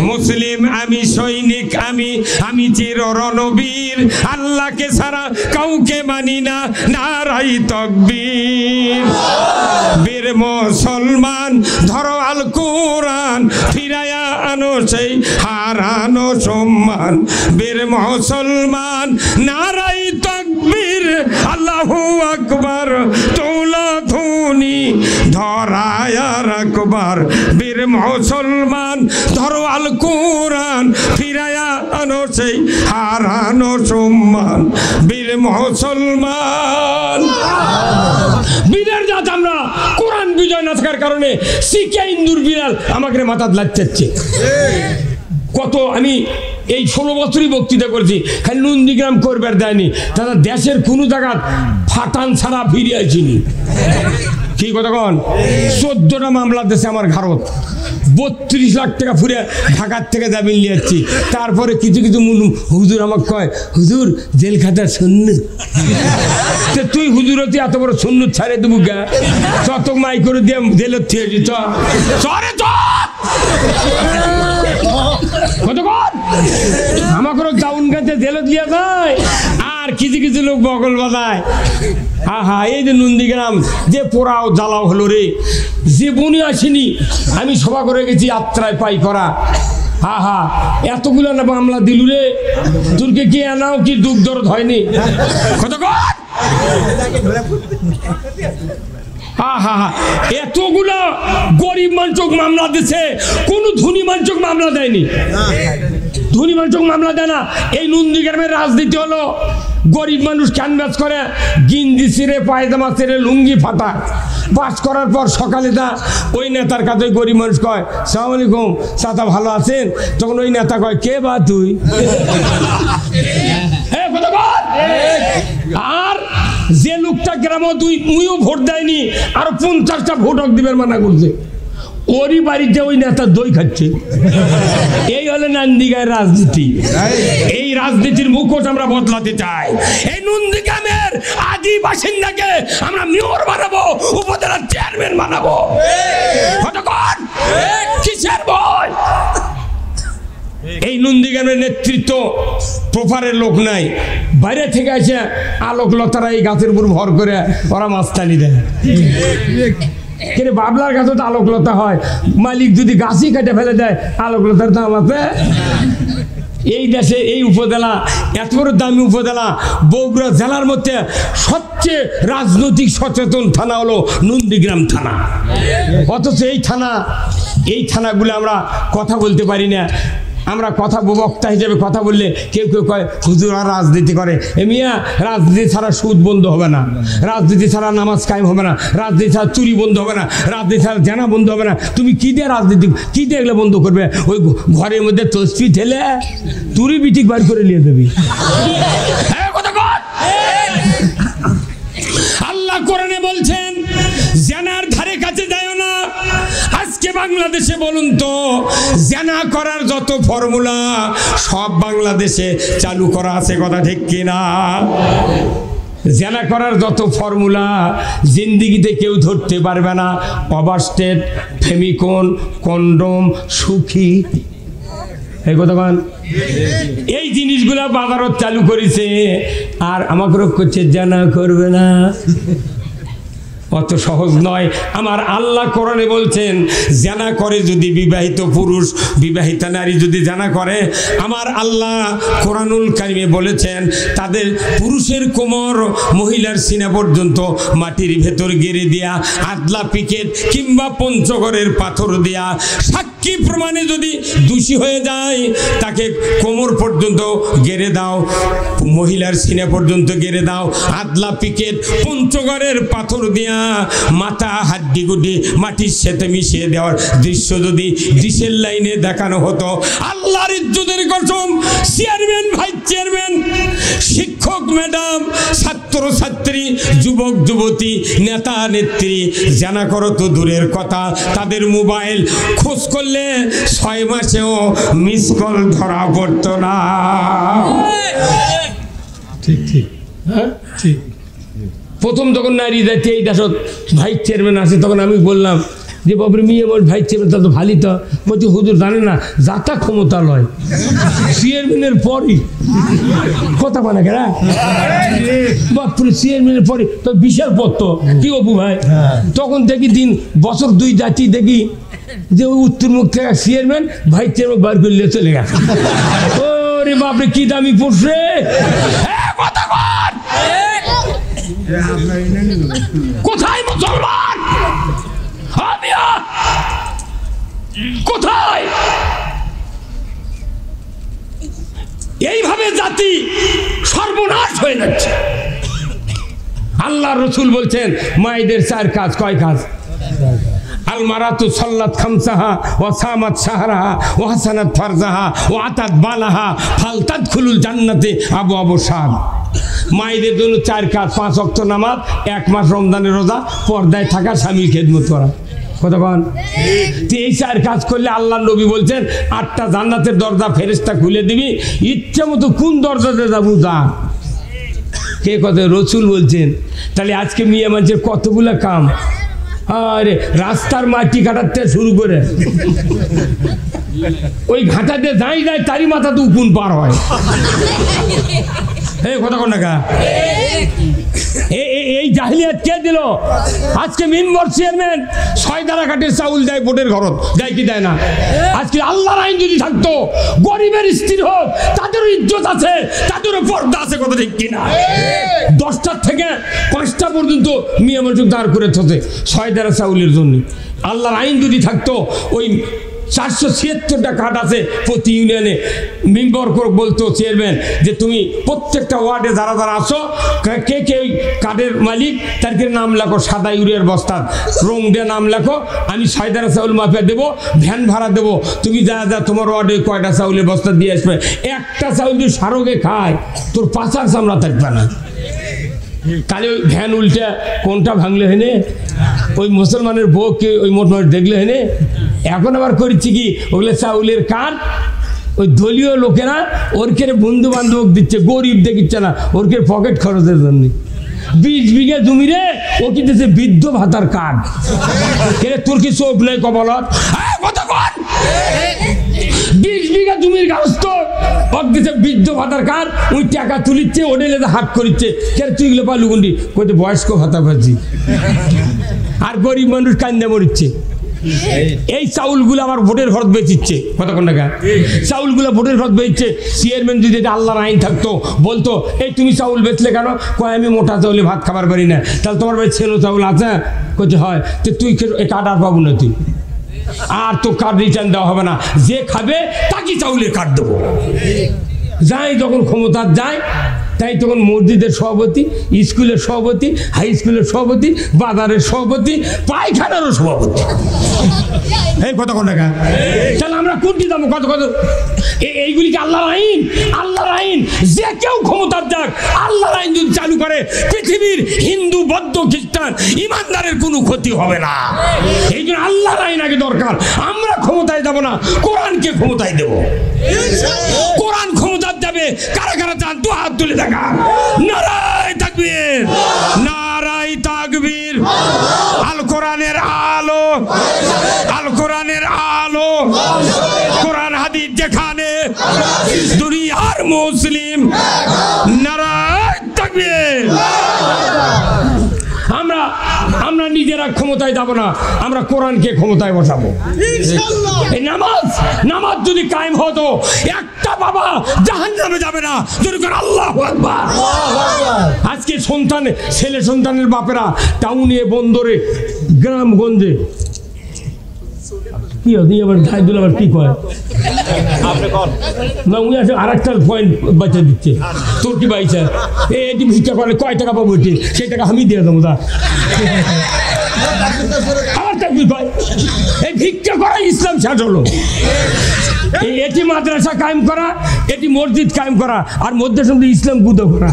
মুসলিম আমি, সৈনিক আমি, আমি চির রণবীর, আল্লাহকে ছাড়া কাউকে মানি না, নারাই তাকবীর। বীর মুসলমান ধরো আল কোরআন, ফিরায়া আনো সেই হারানো সম্মান। বীর মুসলমান নারাই তাকবীর, আল্লাহু আকবার, তোলা ধুনি ধরায়া রাখবার। বীর মুসলমান ধরো আল কোরআন, ফিরায়া আনো সেই হারানো সম্মান। বীর মুসলমান বীরের জাত আমরা, কোরআন বিজয় না থাকার কারণে শিখে ইন্দুর বিড়াল আমাকে মাথা লাগছে। কত আমি এই 16 বছরই বক্তৃতা করেছি, খালি নন্দীগ্রাম করবার দেয়নি, তারা দেশের কোনো জায়গা ফাটান ছাড়া ফিরে আসিনি। কি কথা কন? 14টা মামলা দেশে আমার ঘাড়ত, 32 লাখ টাকা ফুরে ঢাকার থেকে জামিন নিয়ে যাচ্ছি। তারপরে কিছু কিছু হুজুর আমাকে কয়, হুজুর জেল খাতা সুন্নত। তুই হুজুর হতে এত বড় সুন্নত ছাড়ে দেবো গা, চত মাই করে দিয়ে জেলের থেকে চরে চ কতক্ষণ আমাকে ডাউন গাছে জেলে দিয়ে যায়। আর কিছু কিছু লোক বগল বাজায়, হা হা এই যে নন্দীগ্রাম যে পোড়াও জ্বালাও হলো রে, জীবনে আসেনি। আমি সভা করে গেছি যাত্রায় পাই করা, হা হা এতগুলো না মামলা দিলু রে, তোরকে কি আনাও কি দুঃখ দরদ হয়নি? কতক্ষণ এতগুলো গরিব মানুষ মামলা দিচ্ছে, কোন ধনী মানুষ মামলা দেয়নি। ধনী মানুষ মামলা দেয় না। এই নন্দীগ্রামের রাজনীতি হলো গরিব মানুষ ক্যানভাস করে, গিঞ্জি ছিঁড়ে, পায়জামা ছিঁড়ে, লুঙ্গি ফাটা, পাস করার পর সকালে তা ওই নেতার কাছে গরিব মানুষ কয় সালাম আলাইকুম চাচা ভালো আছেন? তখন ওই নেতা কয় কে বা তুই? আর যে লোকটা গ্রামে উইও ভোট দেয়নি, আর 50টা ভোট দিবেন মানা করছে, ওরই বাড়িতে ওই নেতা দই খাচ্ছে। এই হলে নন্দীগ্রামের রাজনীতি। এই রাজনীতির মুখোশ আমরা বদলাতে চাই। এই নন্দীগ্রামের আদি বাসিন্দাকে আমরা মেয়র বানাবো, উপজেলার চেয়ারম্যান বানাবো। কতক্ষণ কিসের ভয়? এই নন্দীগ্রামের নেতৃত্ব প্রপারের লোক নাই, বাইরে থেকে এসে আলোকলতারা এই গাছের উপর ভর করে ওরা মাস্তানি দেয়। কিন্তু বাবলার গাছে তো আলোকলতা হয়, মালিক যদি গাছই কেটে ফেলে দেয় আলোকলতার দাম আছে। এই দেশে এই উপজেলা এত বড় দামি উপজেলা, বগুড়া জেলার মধ্যে সবচেয়ে রাজনৈতিক সচেতন থানা হলো নন্দীগ্রাম থানা। অথচ এই থানাগুলো আমরা কথা বলতে পারি না। আমরা কথা বক্তা হিসেবে কথা বললে কেউ কেউ কয় হুজুর আর রাজনীতি করে। মিয়া রাজনীতি ছাড়া সুদ বন্ধ হবে না, রাজনীতি ছাড়া নামাজ কায়েম হবে না, রাজনীতি ছাড়া চুরি বন্ধ হবে না, রাজনীতি ছাড়া জানা বন্ধ হবে না। তুমি কি দিয়ে রাজনীতি কি দিয়ে এগুলো বন্ধ করবে? ওই ঘরের মধ্যে তসবি ঠেলে তুরি বিটিক বার করে নিয়ে দেবি। আল্লাহ কোরআনে বলছেন জানার ধারে কাছে যায় না। আজকে বাংলাদেশে বলুন তো, জানা করার যত ফর্মুলা সব বাংলাদেশে চালু করা আছে, কথা ঠিক কিনা? জানা করার যত ফর্মুলা জিন্দিগিতে কেউ ধরতে পারবে না। ওভারস্টেট, ফেমিকন, কন্ডম, সুখী, এই কথাবান এই জিনিসগুলা বাজারত চালু করেছে। আর আমাকে রোগ করছে জানা করবে না। অত সহজ নয়। আমার আল্লাহ কোরআনে বলছেন জানা করে যদি বিবাহিত পুরুষ, বিবাহিতা নারী যদি জানা করে, আমার আল্লাহ কোরআনুল কারিমে বলেছেন তাদের পুরুষের কোমর মহিলার সিনা পর্যন্ত মাটির ভেতর গেড়ে দেয়া, আদলা পিকেট কিংবা পঞ্চগড়ের পাথর দেয়া, সাক্ষী প্রমাণে যদি দোষী হয়ে যায় তাকে কোমর পর্যন্ত গেড়ে দাও, মহিলার সিনা পর্যন্ত গেড়ে দাও, আদলা পিকেট পঞ্চগড়ের পাথর দেয়া না, মাথা হাড্ডি গুড্ডি মাটির সাথে মিশিয়ে দেওয়ার দৃশ্য যদি ডিশের লাইনে দেখানো হতো, আল্লাহর ইজ্জতের কসম, চেয়ারম্যান, ভাইস চেয়ারম্যান, শিক্ষক ম্যাডাম, ছাত্র ছাত্রী, যুবক যুবতী, নেতা নেত্রী, জানা করো তো দূরের কথা, তাদের মোবাইল খোঁজ করলে 6 মাসেও মিস কল ধরা পড়তো না। ঠিক ঠিক, হ্যাঁ ঠিক। প্রথম যখন নারী যাচ্ছে এই দেশত ভাইস চেয়ারম্যান আছে, তখন আমি বললাম যে বাবুর মেয়ে বল ভাইস চেয়ারম্যান, তা তো ভালোই। তো বলছি হুজুর জানে না যাতা ক্ষমতা লয় চেয়ারম্যানের পরই কথা বলে কেনা বাপুরে, চেয়ারম্যানের পরে তো বিশাল পদ, তো কি অপু ভাই। তখন দেখি দিন বছর 2 যাচ্ছি, দেখি যে ওই উত্তরমুখ থেকে চেয়ারম্যান ভাইস চেয়ারম্যান বার করলে চলে গেছে। ওরে বাপরে কি দামি পড়ছে। কোথায় মুসলমান, কোথায়? এইভাবে জাতি সর্বনাশ হয়ে যাচ্ছে। আল্লাহ রসুল বলছেন মায়েদের 4 কাজ। কয় কাজ? আল মারাতু সাল্লাত খামসাহা ওয়া সামাত শাহরাহা ওয়া হাসানাত ফারজাহা ওয়া আতাত বালাহা ফালতাদখুলুল জান্নাতে আবওয়াবু শাদ। মায়েদের জন্য 4 কাজ: 5 ওয়াক্ত নামাজ, 1 মাস রমজানের রোজা, পর্দায় থাকা, স্বামীর খেদমত করা। কতক্ষণ? এই 4 কাজ করলে আল্লাহ নবী বলছেন 8টা জান্নাতের দরজা ফেরেশতা খুলে দিবি, ইচ্ছা মতো কোন দরজাতে যাবো যা। কে কথা? রসুল বলছেন। তাহলে আজকে মেয়ে মানুষের কতগুলা কাম। আরে রাস্তার মাটি কাটাতে শুরু করে ওই ঘাটাতে যাই যায় তারই মাথা তো উকুন পার হয়। কথা কোন টাকা? এই জাহিলিয়াত কে দিল? আজকে মেম্বার চেয়ারম্যান 6 দানা কাঠের চাউল দেয় ভোটের ঘরত, দেয় কি দেয় না? আজকে আল্লাহর আইন যদি থাকতো, গরিবের স্ত্রী হোক, তাদেরও ইজ্জত আছে, তাদেরও পর্দা আছে, কথা ঠিক কিনা? 10টা থেকে 5টা পর্যন্ত মেয়ে মানুষ দাঁড় করে থাকে 6 দানা চাউলের জন্য। আল্লাহর আইন যদি থাকতো, ওই 476টা কার্ড আছে প্রতি ইউনিয়নে, মেম্বার করে বলতো চেয়ারম্যান যে তুমি প্রত্যেকটা ওয়ার্ডে যারা যারা আসো, কে কে ওই কার্ডের মালিক তাদেরকে নাম লেখো, সাদা ইউরিয়ার বস্তার রং দিয়ে নাম লেখো, আমি 6 দানা চাউল মাফিয়া দেবো, ভ্যান ভাড়া দেবো, তুমি যা যা তোমার ওয়ার্ডে কয়টা চাউলের বস্তা দিয়ে আসবে। একটা চাউল যদি সারোগে খায়, তোর পাচার চামড়া থাকবে না। তাহলে ওই ভ্যান উল্টা কোনটা ভাঙলে হেনে, ওই মুসলমানের বউকে ওই মোট দেখলে হেনে। এখন আবার করছি কি, ওগুলো চাউলের কার্ড ওই দলীয় লোকেরা ওরকে বন্ধু বান্ধব দিচ্ছে, গরিব দেখিচ্ছে না, ওরকে পকেট খরচের জন্য। 20 বিঘা জমি রে ও কিনতেছে বৃদ্ধ ভাতার কার্ড। তোর কি চোখ নাই কপালত? 20 বিঘা জমির গাছত দিচ্ছে বৃদ্ধ ভাতার কার্ড, ওই টাকা তুলিচ্ছে, ওডেলে হাট করিচ্ছে। তুই গুলো পালু গুন্ডি কইতে বয়স্ক ভাতা পাচ্ছি, আর গরিব মানুষ কান্দা মরিচ্ছে। এই চাউলগুলো আবার ভোটের ঘর বেচিচ্ছে। কতক্ষণ টাকা? চাউলগুলো ভোটের ঘর বেচছে। চেয়ারম্যান যদি আল্লাহর আইন থাকতো, বলতো এই তুমি চাউল বেচলে কেন? কয় আমি মোটা চাউলে ভাত খাবার পারি না। তাহলে তোমার ভাই ছেলে চাউল আছে? কইতে হয়। তো তুই কার্ড আর পাবো না, তুই আর তো কার্ড রিটার্ন দেওয়া হবে না। যে খাবে তাকে চাউলের কার্ড দেবো। যাই যখন ক্ষমতা যায়, তাই তখন মসজিদের সভাপতি, স্কুলের সভাপতি, হাই স্কুলের সভাপতি, বাজারের সভাপতি, পায়খানারও সভাপতি। এই কত টাকা? তাহলে আমরা কোনটি দাম? কত কত? এইগুলি কি আল্লাহর আইন? আল্লাহর আইন যে কেউ ক্ষমতার যাক, আল্লাহর আইন যদি চালু করে, পৃথিবীর হিন্দু, বৌদ্ধ, খ্রিস্টান ইমানদারের কোনো ক্ষতি হবে না। এই জন্য আল্লাহর আইন আগে দরকার। আমরা ক্ষমতায় যাব না, কোরআনকে ক্ষমতায় দেব। কোরআন ক্ষমতা যাবে। কারা কারা চান? 2 হাত তুলে দেখা। নারায়ে তাকবীর, নারায়ে তাকবীর। আল কোরআনের আলো, আল কোরআনের আলো, কোরআন হাদিস যেখানে, দুনিয়ার মুসলিম। নারায়ে তাকবীর। আমরা নিজেরা ক্ষমতায় যাব না, আমরা কোরআনকে ক্ষমতায় বসাবো। এই নামাজ যদি কায়েম হতো, একটা বাবা জাহান্নামে যাবে না। আল্লাহু আকবার। আজকে ছেলে সন্তানের বাপেরা টাউনে, বন্দরে, গ্রামগঞ্জে কি হতো আবার ধাই দিল আবার কি কয় না উনি আছে আর একটা পয়েন্ট বাঁচা দিচ্ছে তোর কি বাইচা এটি ভিক্ষা করে কয় টাকা পাবো এটি সেই টাকা আমি দিয়ে দেবো এই ভিক্ষা করা ইসলাম শেষ হলো এটি মাদ্রাসা কায়েম করা এটি মসজিদ কায়েম করা আর মধ্যে সঙ্গে ইসলাম গুদো করা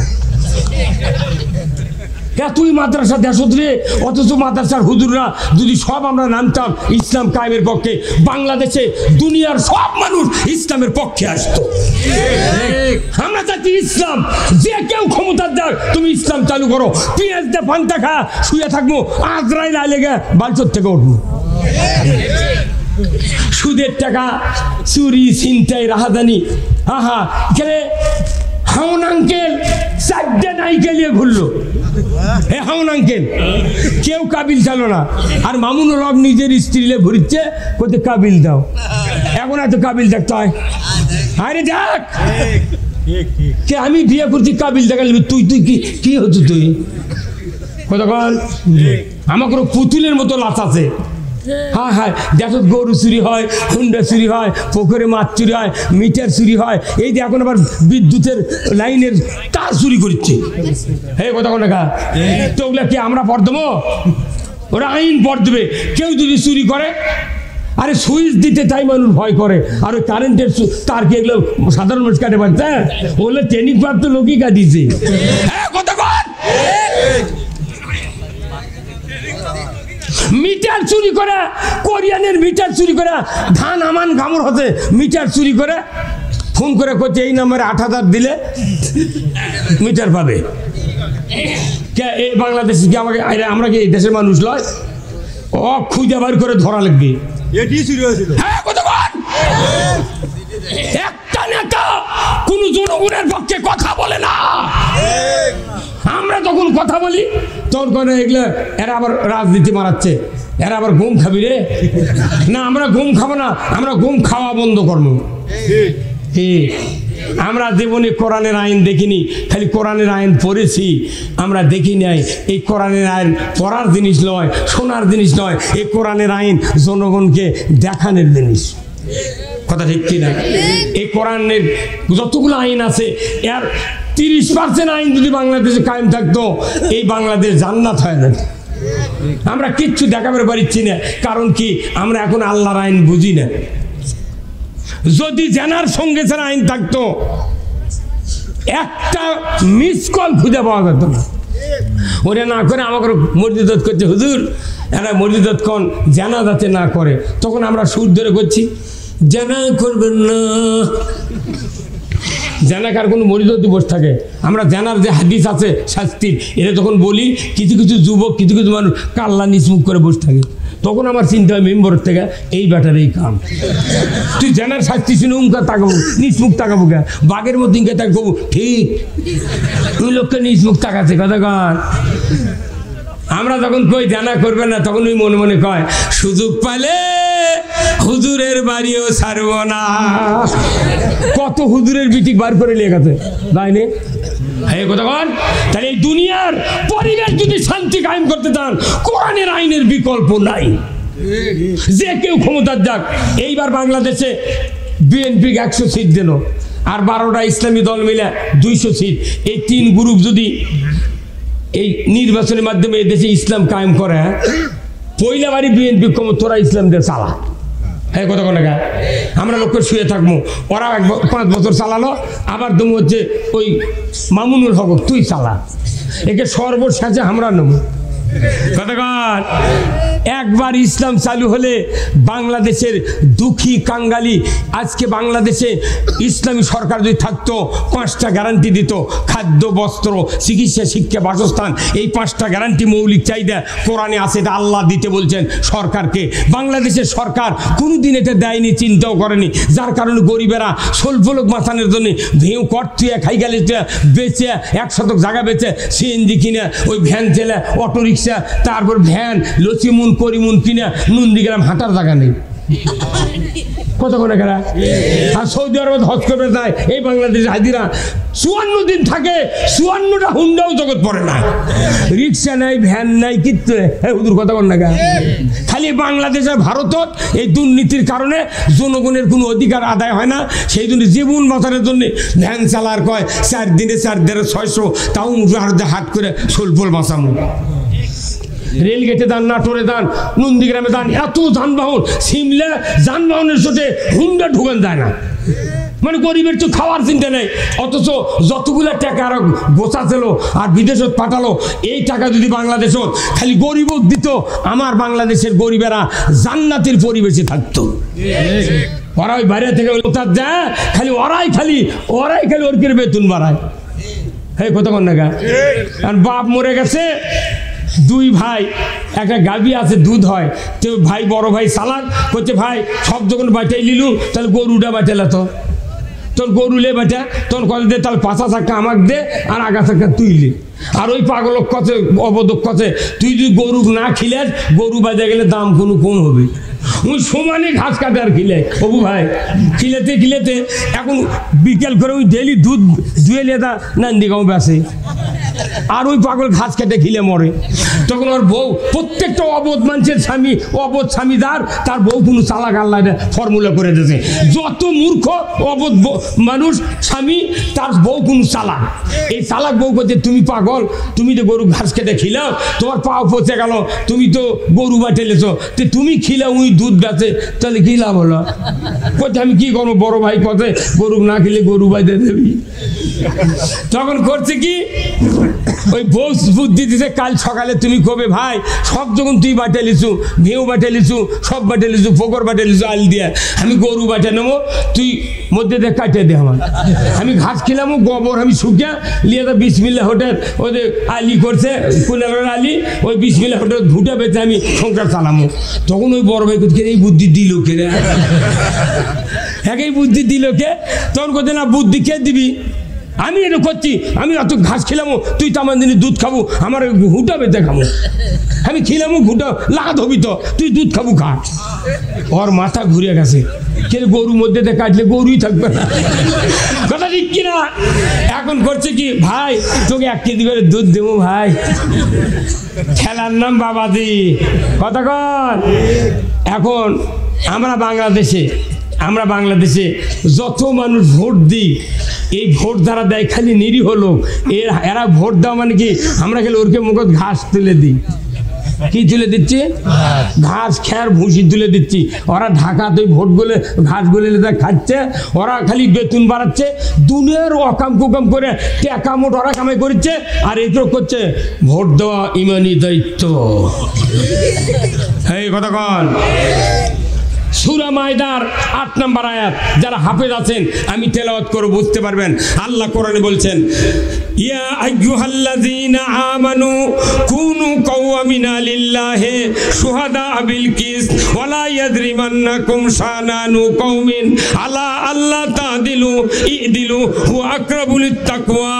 তুই মাদ্রাসা দেশ রে অথচ মাদ্রাসার হুজুররা যদি সব আমরা নামতাম ইসলাম কায়েমের পক্ষে বাংলাদেশে দুনিয়ার সব মানুষ ইসলামের পক্ষে আসতো আমরা চাচ্ছি ইসলাম যে কেউ ক্ষমতার দেখ তুমি ইসলাম চালু করো পেঁয়াজ দিয়ে পান্তা খা শুয়ে থাকবো আজরাইল আইলে গে বালচর থেকে উঠবো সুদের টাকা চুরি ছিনতাই রাহাজানি আহা এখানে হাউন আঙ্কেল চারটে নাইকেলিয়ে ঘুরলো হে হাউন আঙ্কেল কেউ কাবিল ছিল না আর মামুনুর হক নিজের স্ত্রীলে ঘুরিচ্ছে কোথায় কাবিল দাও এখন এত কাবিল দেখতে হয় আরে দেখ কে আমি বিয়ে করছি কাবিল দেখালি তুই তুই কি হতো তুই কতক্ষণ আমাকে পুতুলের মতো লাচ আছে হ্যাঁ হ্যাঁ দেখো গরু চুরি হয় হুন্ডা চুরি হয় পুকুরে মাছ চুরি হয় মিটার চুরি হয় এই যে এখন আবার বিদ্যুতের লাইনের তার চুরি করছে হে কথা দেখা তো ওগুলা কি আমরা পড় দেবো ওরা আইন পড় দেবে কেউ যদি চুরি করে আরে সুইচ দিতে তাই মানুষ ভয় করে আর ওই কারেন্টের তার কি এগুলো সাধারণ মানুষ কাটে পারছে ওগুলো ট্রেনিং প্রাপ্ত লোকই কাটিয়েছে হ্যাঁ কথা মিটার চুরি করে কোরিয়ানের মিটার চুরি করে ধান আমান গামর হতে মিটার চুরি করে ফোন করে করছে এই নম্বরে ৮,০০০ দিলে মিটার পাবে কে এই বাংলাদেশে কি আমাকে আমরা কি এই দেশের মানুষ লয় ও খুঁজে বার করে ধরা লাগবে হ্যাঁ একটা নেতা কোন জনগণের পক্ষে কথা বলে না আমরা তখন কথা বলি তোর করে এগুলো এরা আবার রাজনীতি মারাচ্ছে এরা আবার ঘুম খাবি রে না আমরা ঘুম খাবো না আমরা ঘুম খাওয়া বন্ধ করবো আমরা জীবনে কোরআনের আইন দেখিনি খালি কোরআনের আইন পড়েছি আমরা দেখি নাই এই কোরআনের আইন পড়ার জিনিস নয় শোনার জিনিস নয় এই কোরআনের আইন জনগণকে দেখানোর জিনিস কথা ঠিক কিনা এই কোরআনের যতগুলো আইন আছে এর 30% আইন যদি বাংলাদেশে কায়েম থাকতো এই বাংলাদেশ জান্নাত হয়ে যেত আমরা কিচ্ছু দেখাতে পারছি না কারণ কি আমরা এখন আল্লাহর আইন বুঝি না যদি জানার সঙ্গে ছাড়া আইন থাকতো একটা মিস কল খুঁজে পাওয়া যেত না ওরা না করে আমাকে মসজিদত করছে হুজুর এরা মসজিদত কোন জানা যাতে না করে তখন আমরা সুর ধরে করছি জানা করবেন না জানাকার কোনো মরিদতি বসে থাকে আমরা জানার যে হাদিস আছে শাস্তির এটা তখন বলি কিছু কিছু যুবক কিছু কিছু মানুষ কাল্লা নিচমুখ করে বসে থাকে তখন আমার চিন্তা হয় মেম্বরের থেকে এই ব্যাটার এই কাম তুই জানার শাস্তি শুনে উমকা তাকাবো নিচমুখ তাকাবো কে বাঘের মধ্যে ইনকে তাকাবো ঠিক তুই লোককে নিচমুখ তাকাচ্ছে কথা কর আমরা যখন কই জানা করবে না তখন ওই মনে মনে কয় সুযোগ পালে হুজুরের বাড়িও ছাড়ব না কত হুজুরের বিটিক বার করে লেখাতে তাই নে হ্যাঁ কথা কন তাহলে এই দুনিয়ার পরিবেশ যদি শান্তি কায়েম করতে চান কোরআনের আইনের বিকল্প নাই যে কেউ ক্ষমতার যাক এইবার বাংলাদেশে বিএনপি 100 সিট দিল আর 12টা ইসলামী দল মিলে 200 সিট এই 3 গ্রুপ যদি এই নির্বাচনের মাধ্যমে এই দেশে ইসলাম কায়েম করে পয়লা বাড়ি বিএনপি তোরা ইসলাম দিয়ে চালা হ্যাঁ কথা কোনো আমরা লোক শুয়ে থাকবো ওরা 5 বছর চালালো আবার তুমি হচ্ছে ওই মামুনুল হক তুই চালা একে সর্বশেষে আমরা নেব কতক্ষণ একবার ইসলাম চালু হলে বাংলাদেশের দুঃখী কাঙ্গালি আজকে বাংলাদেশে ইসলামী সরকার যদি থাকতো 5টা গ্যারান্টি দিত খাদ্য বস্ত্র চিকিৎসা শিক্ষা বাসস্থান এই 5টা গ্যারান্টি মৌলিক চাহিদা কোরআনে আছে এটা আল্লাহ দিতে বলছেন সরকারকে বাংলাদেশের সরকার কোনোদিন এটা দেয়নি চিন্তাও করেনি যার কারণে গরিবেরা স্বল্প লোক মাথানোর জন্য ভেউ কট্টুয়া খাই গেলে বেচে 1 শতক জায়গা বেচে সিএনজি কিনে ওই ভ্যান চেলে অটো রিক্সা তারপর ভ্যান লচিমুন করিমুন কিনে নন্দীগ্রাম হাঁটার জায়গা নেই কতক্ষণ এখানে। আর সৌদি আরব হজ করবে যায় এই বাংলাদেশের হাজিরা 54 দিন থাকে, 54টা হুন্ডাও জগৎ পড়ে না, রিক্সা নাই, ভ্যান নাই, কিচ্ছু হুজুর কথা বল না। খালি বাংলাদেশের ভারতত এই দুর্নীতির কারণে জনগণের কোনো অধিকার আদায় হয় না, সেই জন্য জীবন বাঁচানোর জন্য ভ্যান চালার কয় 4 দিনে 4,500 তাও হাট করে সোলফোল বাঁচামো। রেলগেটে দান, নাটোরে দান, নন্দীগ্রামে দান, এত যানবাহন, সিমলা যানবাহনের সাথে হুন্ডা ঢুকান যায় না। মানে গরিবের তো খাওয়ার চিন্তা নেই, অথচ যতগুলো টাকা আরো গোছা ছিল আর বিদেশত পাঠালো, এই টাকা যদি বাংলাদেশত খালি গরিব দিত, আমার বাংলাদেশের গরিবেরা জান্নাতের পরিবেশে থাকতো। ওরা ওই বাইরে থেকে যায়, খালি ওরাই খালি ওর করে বেতন বাড়ায়। হ্যাঁ কথা কন না। আর বাপ মরে গেছে, 2 ভাই, একটা গাভী আছে, দুধ হয়, তো ভাই বড় ভাই চালাক করছে, ভাই সব যখন বাঁচাই লিলু তাহলে গরুটা বাঁচালে তো, তোর গরুলে বাঁচা, তোর কথা দে, তাহলে 5 চাকা আমাকে দে আর আগা চাকা তুইলি। আর ওই পাগলক কথা অবদক কথা, তুই যদি গরু না খিলেস, গরু বাজা গেলে দাম কোনো কম হবে। ওই সমানে ঘাস কাটে আর খিলে, বাবু ভাই খিলেতে এখন বিকেল করে ওই ডেলি দুধ ধুয়ে লেদা নান্দিগাঁও বেসে, আর ওই পাগল ঘাস কেটে খিলে মরে। তখন ওর বউ, প্রত্যেকটা অবোধ মানুষের স্বামী, অবোধ স্বামীদার, তার বউ কোনো চালাক আল্লাহ ফর্মুলা করে দিয়েছে। যত মূর্খ অবোধ মানুষ স্বামী, তার বউ কোনো চালাক। এই চালাক বউ করছে, তুমি পাগল, তুমি তো গরু ঘাস কেটে খিলাও, তোমার পাও পচে গেল, তুমি তো গরু বাটেলেছো, তো তুমি খিলাও ওই দুধ বেচে, তাহলে কি লাভ হলো? কোথায় আমি কি করবো? বড় ভাই কথা, গরু না খেলে গরু বাইতে দেবি। তখন করছে কি, ওই বউ বুদ্ধি দিছে, কাল সকালে তুমি কবে ভাই সব যখন তুই বাটে লিছু, ঘেউ বাটে লিছু, সব বাটে লিছু, ফোকর বাটে লিছু, আল দিয়া আমি গরু বাটে নেবো, তুই মধ্যে দিয়ে কাটিয়ে দে আমার। আমি ঘাস খেলাম, গোবর আমি শুকিয়া লিয়ে তো বিসমিল্লা হোটেল ওদের আলি করছে, কুলারের আলি, ওই বিসমিল্লা হোটেল ভুটা বেঁচে আমি সংসার চালামো। তখন ওই বড় ভাই করছে, এই বুদ্ধি দিল কে রে? হ্যাঁ, এই বুদ্ধি দিল কে? তখন করছে, না বুদ্ধি কে দিবি, আমি এটা করছি, আমি অত ঘাস খেলামো, তুই তো আমার দিনে দুধ খাবো, আমার হুটা বেঁধে খাবো, আমি খেলামো ঘুটা লাগাত হবি তো, তুই দুধ খাবো খা। ওর মাথা ঘুরে গেছে, কে গরুর মধ্যে কাটলে গরুই থাকবে না, কথা ঠিক কিনা? এখন করছে কি, ভাই তোকে 1 কেজি করে দুধ দেবো ভাই, খেলার নাম বাবাজি, কথা কর। এখন আমরা বাংলাদেশে যত মানুষ ভোট দিই, এই ভোট যারা দেয় খালি নিরীহ লোক, এরা ভোট দেওয়া মানে কি, আমরা খালি ওরকে মুখত ঘাস তুলে দিই। কি তুলে দিচ্ছি? ঘাস, খের, ভুসি তুলে দিচ্ছি। ওরা ঢাকাতে ভোট গলে ঘাস গলে খাচ্ছে, ওরা খালি বেতন বাড়াচ্ছে, দুনিয়ার অকাম কুকাম করে টাকা মোট ওরা কামাই করছে, আর এইগুলো করছে ভোট দেওয়া ইমানি দায়িত্ব। এই কথা কন। সূরা মায়দার 8 নম্বর আয়াত, যারা হাফেজ আছেন আমি তেলাওয়াত করে বুঝতে পারবেন। আল্লাহ কোরআনে বলছেন, ইয়া আইয়ুহাল্লাযীনা আমানু কুনু কাওয়ামিনা লিল্লাহি শুহাদা বিল কিস ওয়া লা ইয়াজরিমান্নাকুম শানানু কওমিন আলা আল্লা তাদিলু ইদিলু হুয়া আকরাবু লিত্তাকওয়া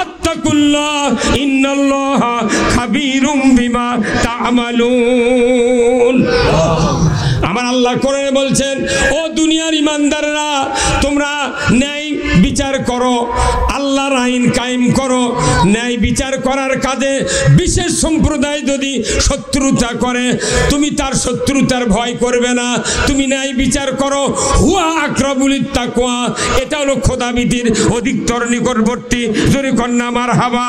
আত্তাকুল্লাহ ইন্নাল্লাহা খাবীরুম বিমা তা'মালুন। আমার আল্লাহ কোরআনে বলছেন, ও দুনিয়ার ইমানদাররা, তোমরা ন্যায় বিচার করো, আল্লাহর আইন কায়েম করো। ন্যায় বিচার করার কাজে বিশেষ সম্প্রদায় যদি শত্রুতা করে, তুমি তার শত্রুতার ভয় করবে না, তুমি ন্যায় বিচার করো। হুয়া আকরাবু লিত্তাকওয়া, এটা হলো খোদাভীতির অধিকতর নিকটবর্তী। জোরে কন্যা মারহাবা।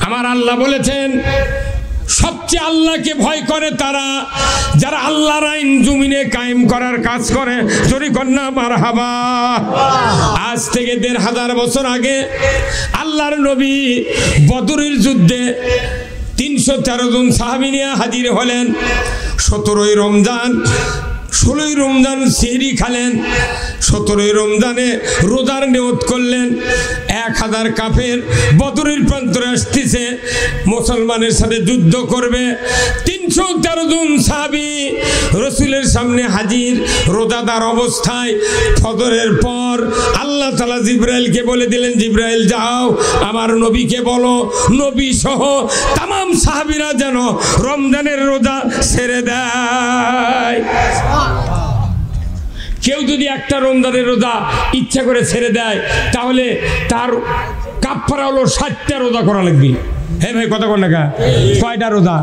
আমার আল্লাহ বলেছেন, সবচেয়ে আল্লাহকে ভয় করে তারা যারা আল্লাহর আইন জমিনে কায়েম করার কাজ করে। জোরে কন্যা মারহাবা। আজ থেকে 1500 বছর আগে আল্লাহর নবী বদরের যুদ্ধে 313 জন সাহাবী নিয়ে হাজির হলেন। 17ই রমজান 16ই রমজান সেহরি খালেন, 17ই রমজানে রোজার নিয়ত করলেন। 1000 কাফের বদরের প্রান্তরে আসতেছে, মুসলমানের সাথে যুদ্ধ করবে। 313 জন সাহাবী রসুলের সামনে হাজির রোজাদার অবস্থায়। ফজরের পর আল্লাহ তাআলা জিবরাইলকে বলে দিলেন, জিবরাইল যাও আমার নবীকে বলো নবী সহ তামাম সাহাবীরা যেন রমজানের রোজা ছেড়ে দেয়। কেউ যদি একটা রমজানের রোজা ইচ্ছা করে ছেড়ে দেয় তাহলে তার কাফারা হলো 60টা রোজা করা লাগবে। হে ভাই কথা কোন টাকা? কয়টা রোজা?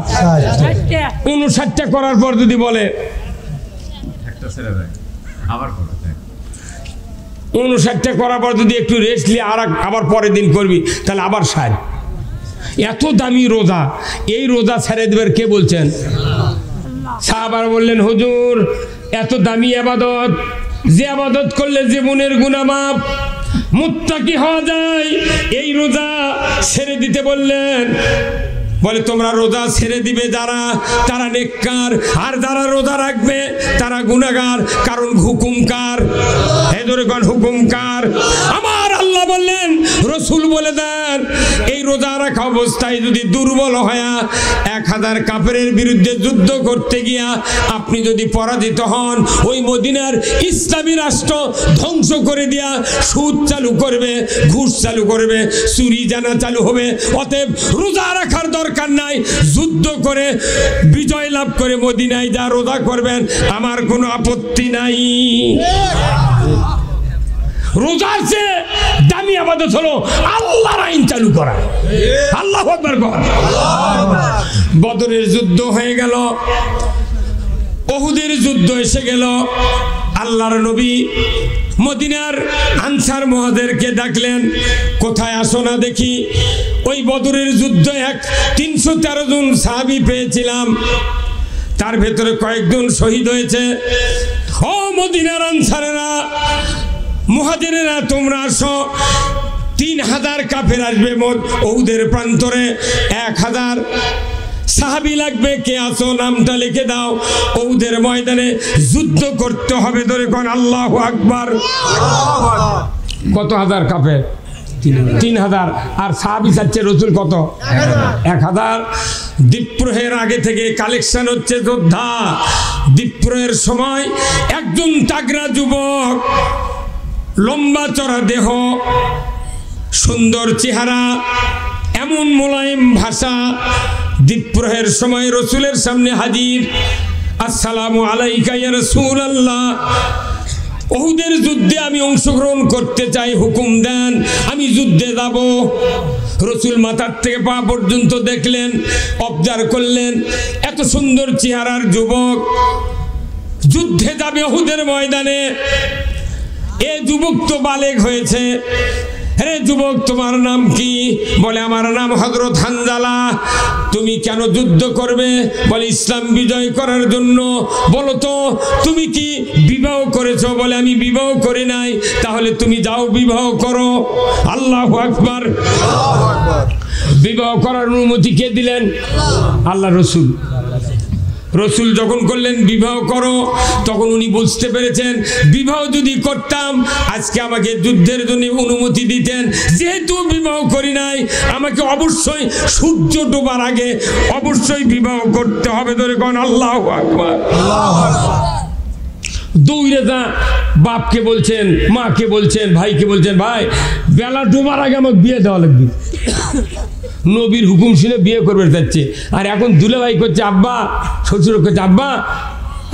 59টা করার পর যদি বলে একটা ছেড়ে দেয় আবার করে দেয়, 59টা করার পর যদি একটু রেস্ট নিয়ে আবার পরের দিন করবি তাহলে আবার 60। এত দামি রোজা, এই রোজা ছেড়ে দেবেন কে বলছেন? সাহাবারা বললেন হুজুর এত দামি ইবাদত, যে ইবাদত করলে জীবনের গুনাহ মাফ, মুত্তাকি হওয়া যায়, এই রোজা ছেড়ে দিতে বললেন। বলে তোমরা রোজা ছেড়ে দিবে যারা তারা নেককার, আর যারা রোজা রাখবে তারা গুনাহগার। কারণ হুকুম কার? হেদুরগণ হুকুম কার? আমার আল্লাহ বললেন, রসুল বলে দেন এই রোজা রাখা অবস্থায় যদি দুর্বল হয়ে 1000 কাফেরের বিরুদ্ধে যুদ্ধ করতে গিয়া আপনি যদি পরাজিত হন, ওই মদিনার ইসলামী রাষ্ট্র ধ্বংস করে দিয়া সুদ চালু করবে, ঘুষ চালু করবে, চুরি জানা চালু হবে। অতএব রোজা রাখার দরকার নাই, যুদ্ধ করে বিজয় লাভ করে মদিনায় যা রোজা করবেন আমার কোনো আপত্তি নাই। রোজার চেয়ে দামি ইবাদত হলো আল্লাহর আইন চালু করা। আল্লাহু আকবার কর। বদরের যুদ্ধ হয়ে গেল, উহুদের যুদ্ধ এসে গেল। আল্লাহর নবী মদিনার আনসার মুহাজিরকে ডাকলেন, কোথায় আসো না দেখি। ওই বদরের যুদ্ধ 313 জন সাহাবী পেয়েছিলাম, তার ভেতরে কয়েকজন শহীদ হয়েছে। ও মদিনার আনসারেরা মুহাজিরেরা তোমরা আসো, 3000 কাফের আসবে উহুদের প্রান্তরে, 1000 সাহাবী লাগবে। কে আসো নামটা লিখে দাও, উহুদের ময়দানে যুদ্ধ করতে হবে। ধরে কোন আল্লাহু আকবার। কত হাজার কাফের? 3000। আর সাহাবী চাচ্ছে রসুল কত? 1000। দ্বীপ্রহের আগে থেকে কালেকশন হচ্ছে যোদ্ধা। দ্বীপ্রহের সময় একজন তাগড়া যুবক, লম্বা চড়া দেহ, সুন্দর চেহারা, এমন মোলায়েম ভাষা, দ্বীপ্রহের সময় রসুলের সামনে হাজির। আসসালামু আলাইকা ইয়া রাসূলুল্লাহ, উহুদের যুদ্ধে আমি অংশগ্রহণ করতে চাই, হুকুম দেন, আমি যুদ্ধে যাব। রসুল মাথার থেকে পা পর্যন্ত দেখলেন, অবজার্ভ করলেন, এত সুন্দর চেহারার যুবক যুদ্ধে যাবে উহুদের ময়দানে। এ যুবক তো বালেগ হয়েছে। হে যুবক তোমার নাম কি? বলে আমার নাম হযরত হানজালা। তুমি কেন যুদ্ধ করবে? বলে ইসলাম বিজয় করার জন্য। বলো তো তুমি কি বিবাহ করেছো? বলে আমি বিবাহ করি নাই। তাহলে তুমি যাও বিবাহ করো। আল্লাহু আকবার। বিবাহ করার অনুমতি কে দিলেন? আল্লাহ রসুল। রসুল যখন করলেন বিবাহ করো, তখন উনি বুঝতে পেরেছেন বিবাহ যদি করতাম আজকে আমাকে যুদ্ধের জন্য অনুমতি দিতেন। যেহেতু বিবাহ করি নাই, আমাকে অবশ্যই সূর্য ডোবার আগে অবশ্যই বিবাহ করতে হবে। ধরে কোন আল্লাহু আকবার। দৌড়ে যা বাপকে বলছেন, মাকে বলছেন, ভাইকে বলছেন, ভাই বেলা ডোবার আগে আমাকে বিয়ে দেওয়া লাগবে। নবীর হুকুম শুনে বিয়ে করবে যাচ্ছে। আর এখন দুলাভাই করছে, আব্বা, শ্বশুর করছে, আব্বা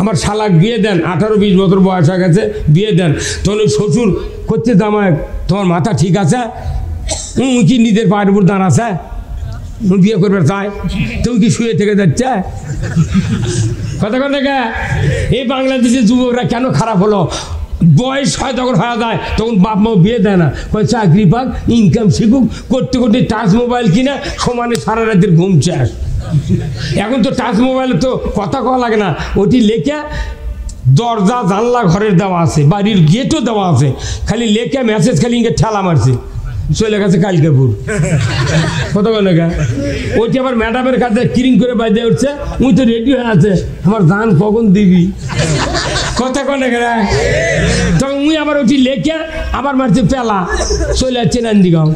আমার শালাক বিয়ে দেন, 18-20 বছর বয়স হয়ে গেছে, বিয়ে দেন। তখন ওই শ্বশুর করছে, জামাই তোমার মাথা ঠিক আছে? কি নিজের পায়ের উপর দাঁড়াছে? বিয়ে করবে চাই, তুমি কি শুয়ে থেকে যাচ্ছে? কথা কথা কে? এই বাংলাদেশের যুবকরা কেন খারাপ হলো? বয়স হয় যখন হয়ে যায় তখন বাপ মা বিয়ে দেয় না, চাকরি পাক, ইনকাম শিখুক, করতে করতে টাচ মোবাইল কিনা সমানে সারা রাতের ঘুম চাস। এখন তো টাচ মোবাইলে তো কথা কওয়া লাগে না, ওটি লেখা দরজা জানলা ঘরের দেওয়া আছে, বাড়ির গেটও দেওয়া আছে, খালি লেখা মেসেজ খালি ইনকে ঠেলা মারছে, চলে গেছে কালকেপুর। কত লেখা ওইটি আবার ম্যাডামের কাছে কিরিং করে বাজে উঠছে, উনি তো রেডি হয়ে আছে, আমার ধান কখন দিবি? কথা কনে গেলে তখন মুই আবার ওটি লেখে আবার মারছে পেলা চলে যাচ্ছে নান্দিগাঁও।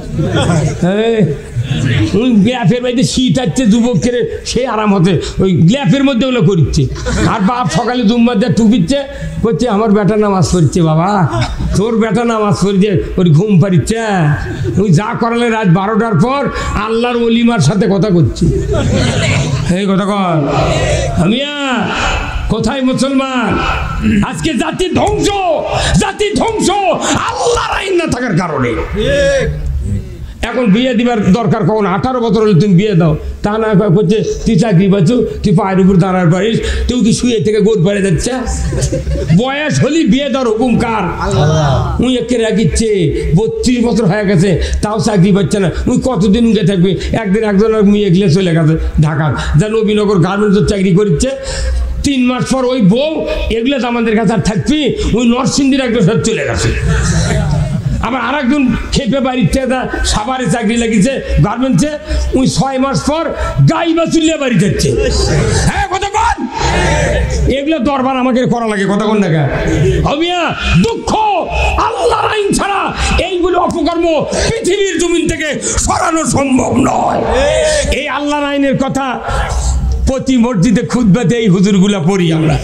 গ্ল্যাফের বাড়িতে শীত আসছে যুবকের সে আরাম হতে ওই গ্ল্যাফের মধ্যে ওগুলো করছে। আর বাপ সকালে জুম্মার দিয়ে টুপিচ্ছে করছে আমার বেটা নামাজ পড়ছে। বাবা তোর বেটা নামাজ পড়ছে ওর ঘুম পাড়িচ্ছে। ওই যা করালে রাত 12টার পর আল্লাহর অলিমার সাথে কথা করছি। এই কথা কর আমিয়া কোথায় মুসলমান? আজকে জাতি ধ্বংস, জাতি ধ্বংস আল্লাহর আইন না থাকার কারণে। এখন বিয়ে দিবার দরকার কখন? 18 বছর হলে তুমি বিয়ে দাও। তা না করছে তুই চাকরি পাচ্ছ, তুই পায়ের উপর দাঁড়ার পারিস, তুই কি শুয়ে থেকে গোদ পাড়ে যাচ্ছে? বয়স হলি বিয়ে দেওয়ার হুকুম কার? উই একে রাখিচ্ছে 32 বছর হয়ে গেছে তাও চাকরি পাচ্ছে না। উই কতদিন উঠে থাকবে? একদিন একজনের মেয়ে এগুলো চলে গেছে ঢাকা, যা নবীনগর গার্মেন্টসের চাকরি করছে। 3 মাস পর ওই বউ এগুলো আমাদের কাছে আর থাকবি, ওই নরসিংদীর একজন সাথে চলে গেছে। আবার আর একজন খেপে বাড়িতে সাভারে চাকরি লাগিয়েছে গার্মেন্টসে, ওই 6 মাস পর গাইবা চুল্লিয়া বাড়ি যাচ্ছে। হ্যাঁ কথা কন, এগুলো দরবার আমাকে করা লাগে। কথা কন না হমিয়া দুঃখ আল্লাহর আইন ছাড়া এইগুলো অপকর্ম পৃথিবীর জমিন থেকে সরানো সম্ভব নয়। এই আল্লাহর আইনের কথা প্রতি মসজিদে খুতবাতে এই হুজুরগুলা পড়ি আমরা।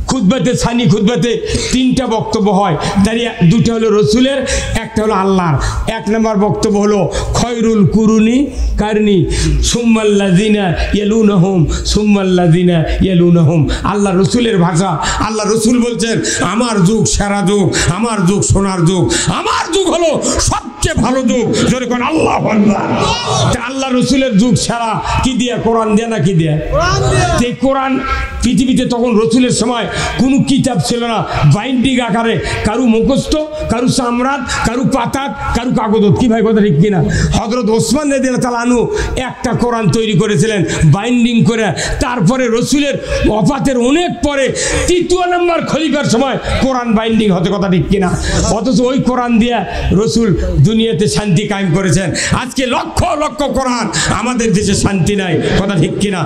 খুতবাতে সানি খুতবাতে 3টা বক্তব্য হয়, তার 2টা হলো রসুলের, একটা হলো আল্লাহর। 1 নম্বর বক্তব্য হলো খয়রুল কুরুনি কারনি সুম্মাল্লাযিনা ইয়ালুনাহুম সুম্মাল্লাযিনা ইয়ালুনাহুম। আল্লাহ রসুলের ভাষা। আল্লাহ রসুল বলছেন আমার যুগ সেরা যুগ, আমার যুগ সোনার যুগ, আমার যুগ হলো সবচেয়ে ভালো যুগ। জোরে কোন আল্লাহু আকবার। আল্লাহ রসুলের যুগ সেরা কি দিয়ে? কোরআন দিয়ে না কি দিয়ে? এই কোরআন পৃথিবীতে তখন রসুলের সময় কোনো কিতাব ছিল না বাইন্ডিং আকারে, কারু মুখস্থ, কারু সামরাত, কারু পাতাত, কারু কাগজত। কি ভাই কথা ঠিক কিনা? হযরত ওসমান রাদিয়াল্লাহু তাআলা আনহু একটা কোরআন তৈরি করেছিলেন বাইন্ডিং করে। তারপরে রসুলের ওফাতের অনেক পরে 3য় নম্বর খলিফার সময় কোরআন বাইন্ডিং হতে। কথা ঠিক কিনা? অথচ ওই কোরআন দিয়ে রসুল দুনিয়াতে শান্তি কায়েম করেছেন। আজকে লক্ষ লক্ষ কোরআন, আমাদের দেশে শান্তি নাই। কথা ঠিক কিনা?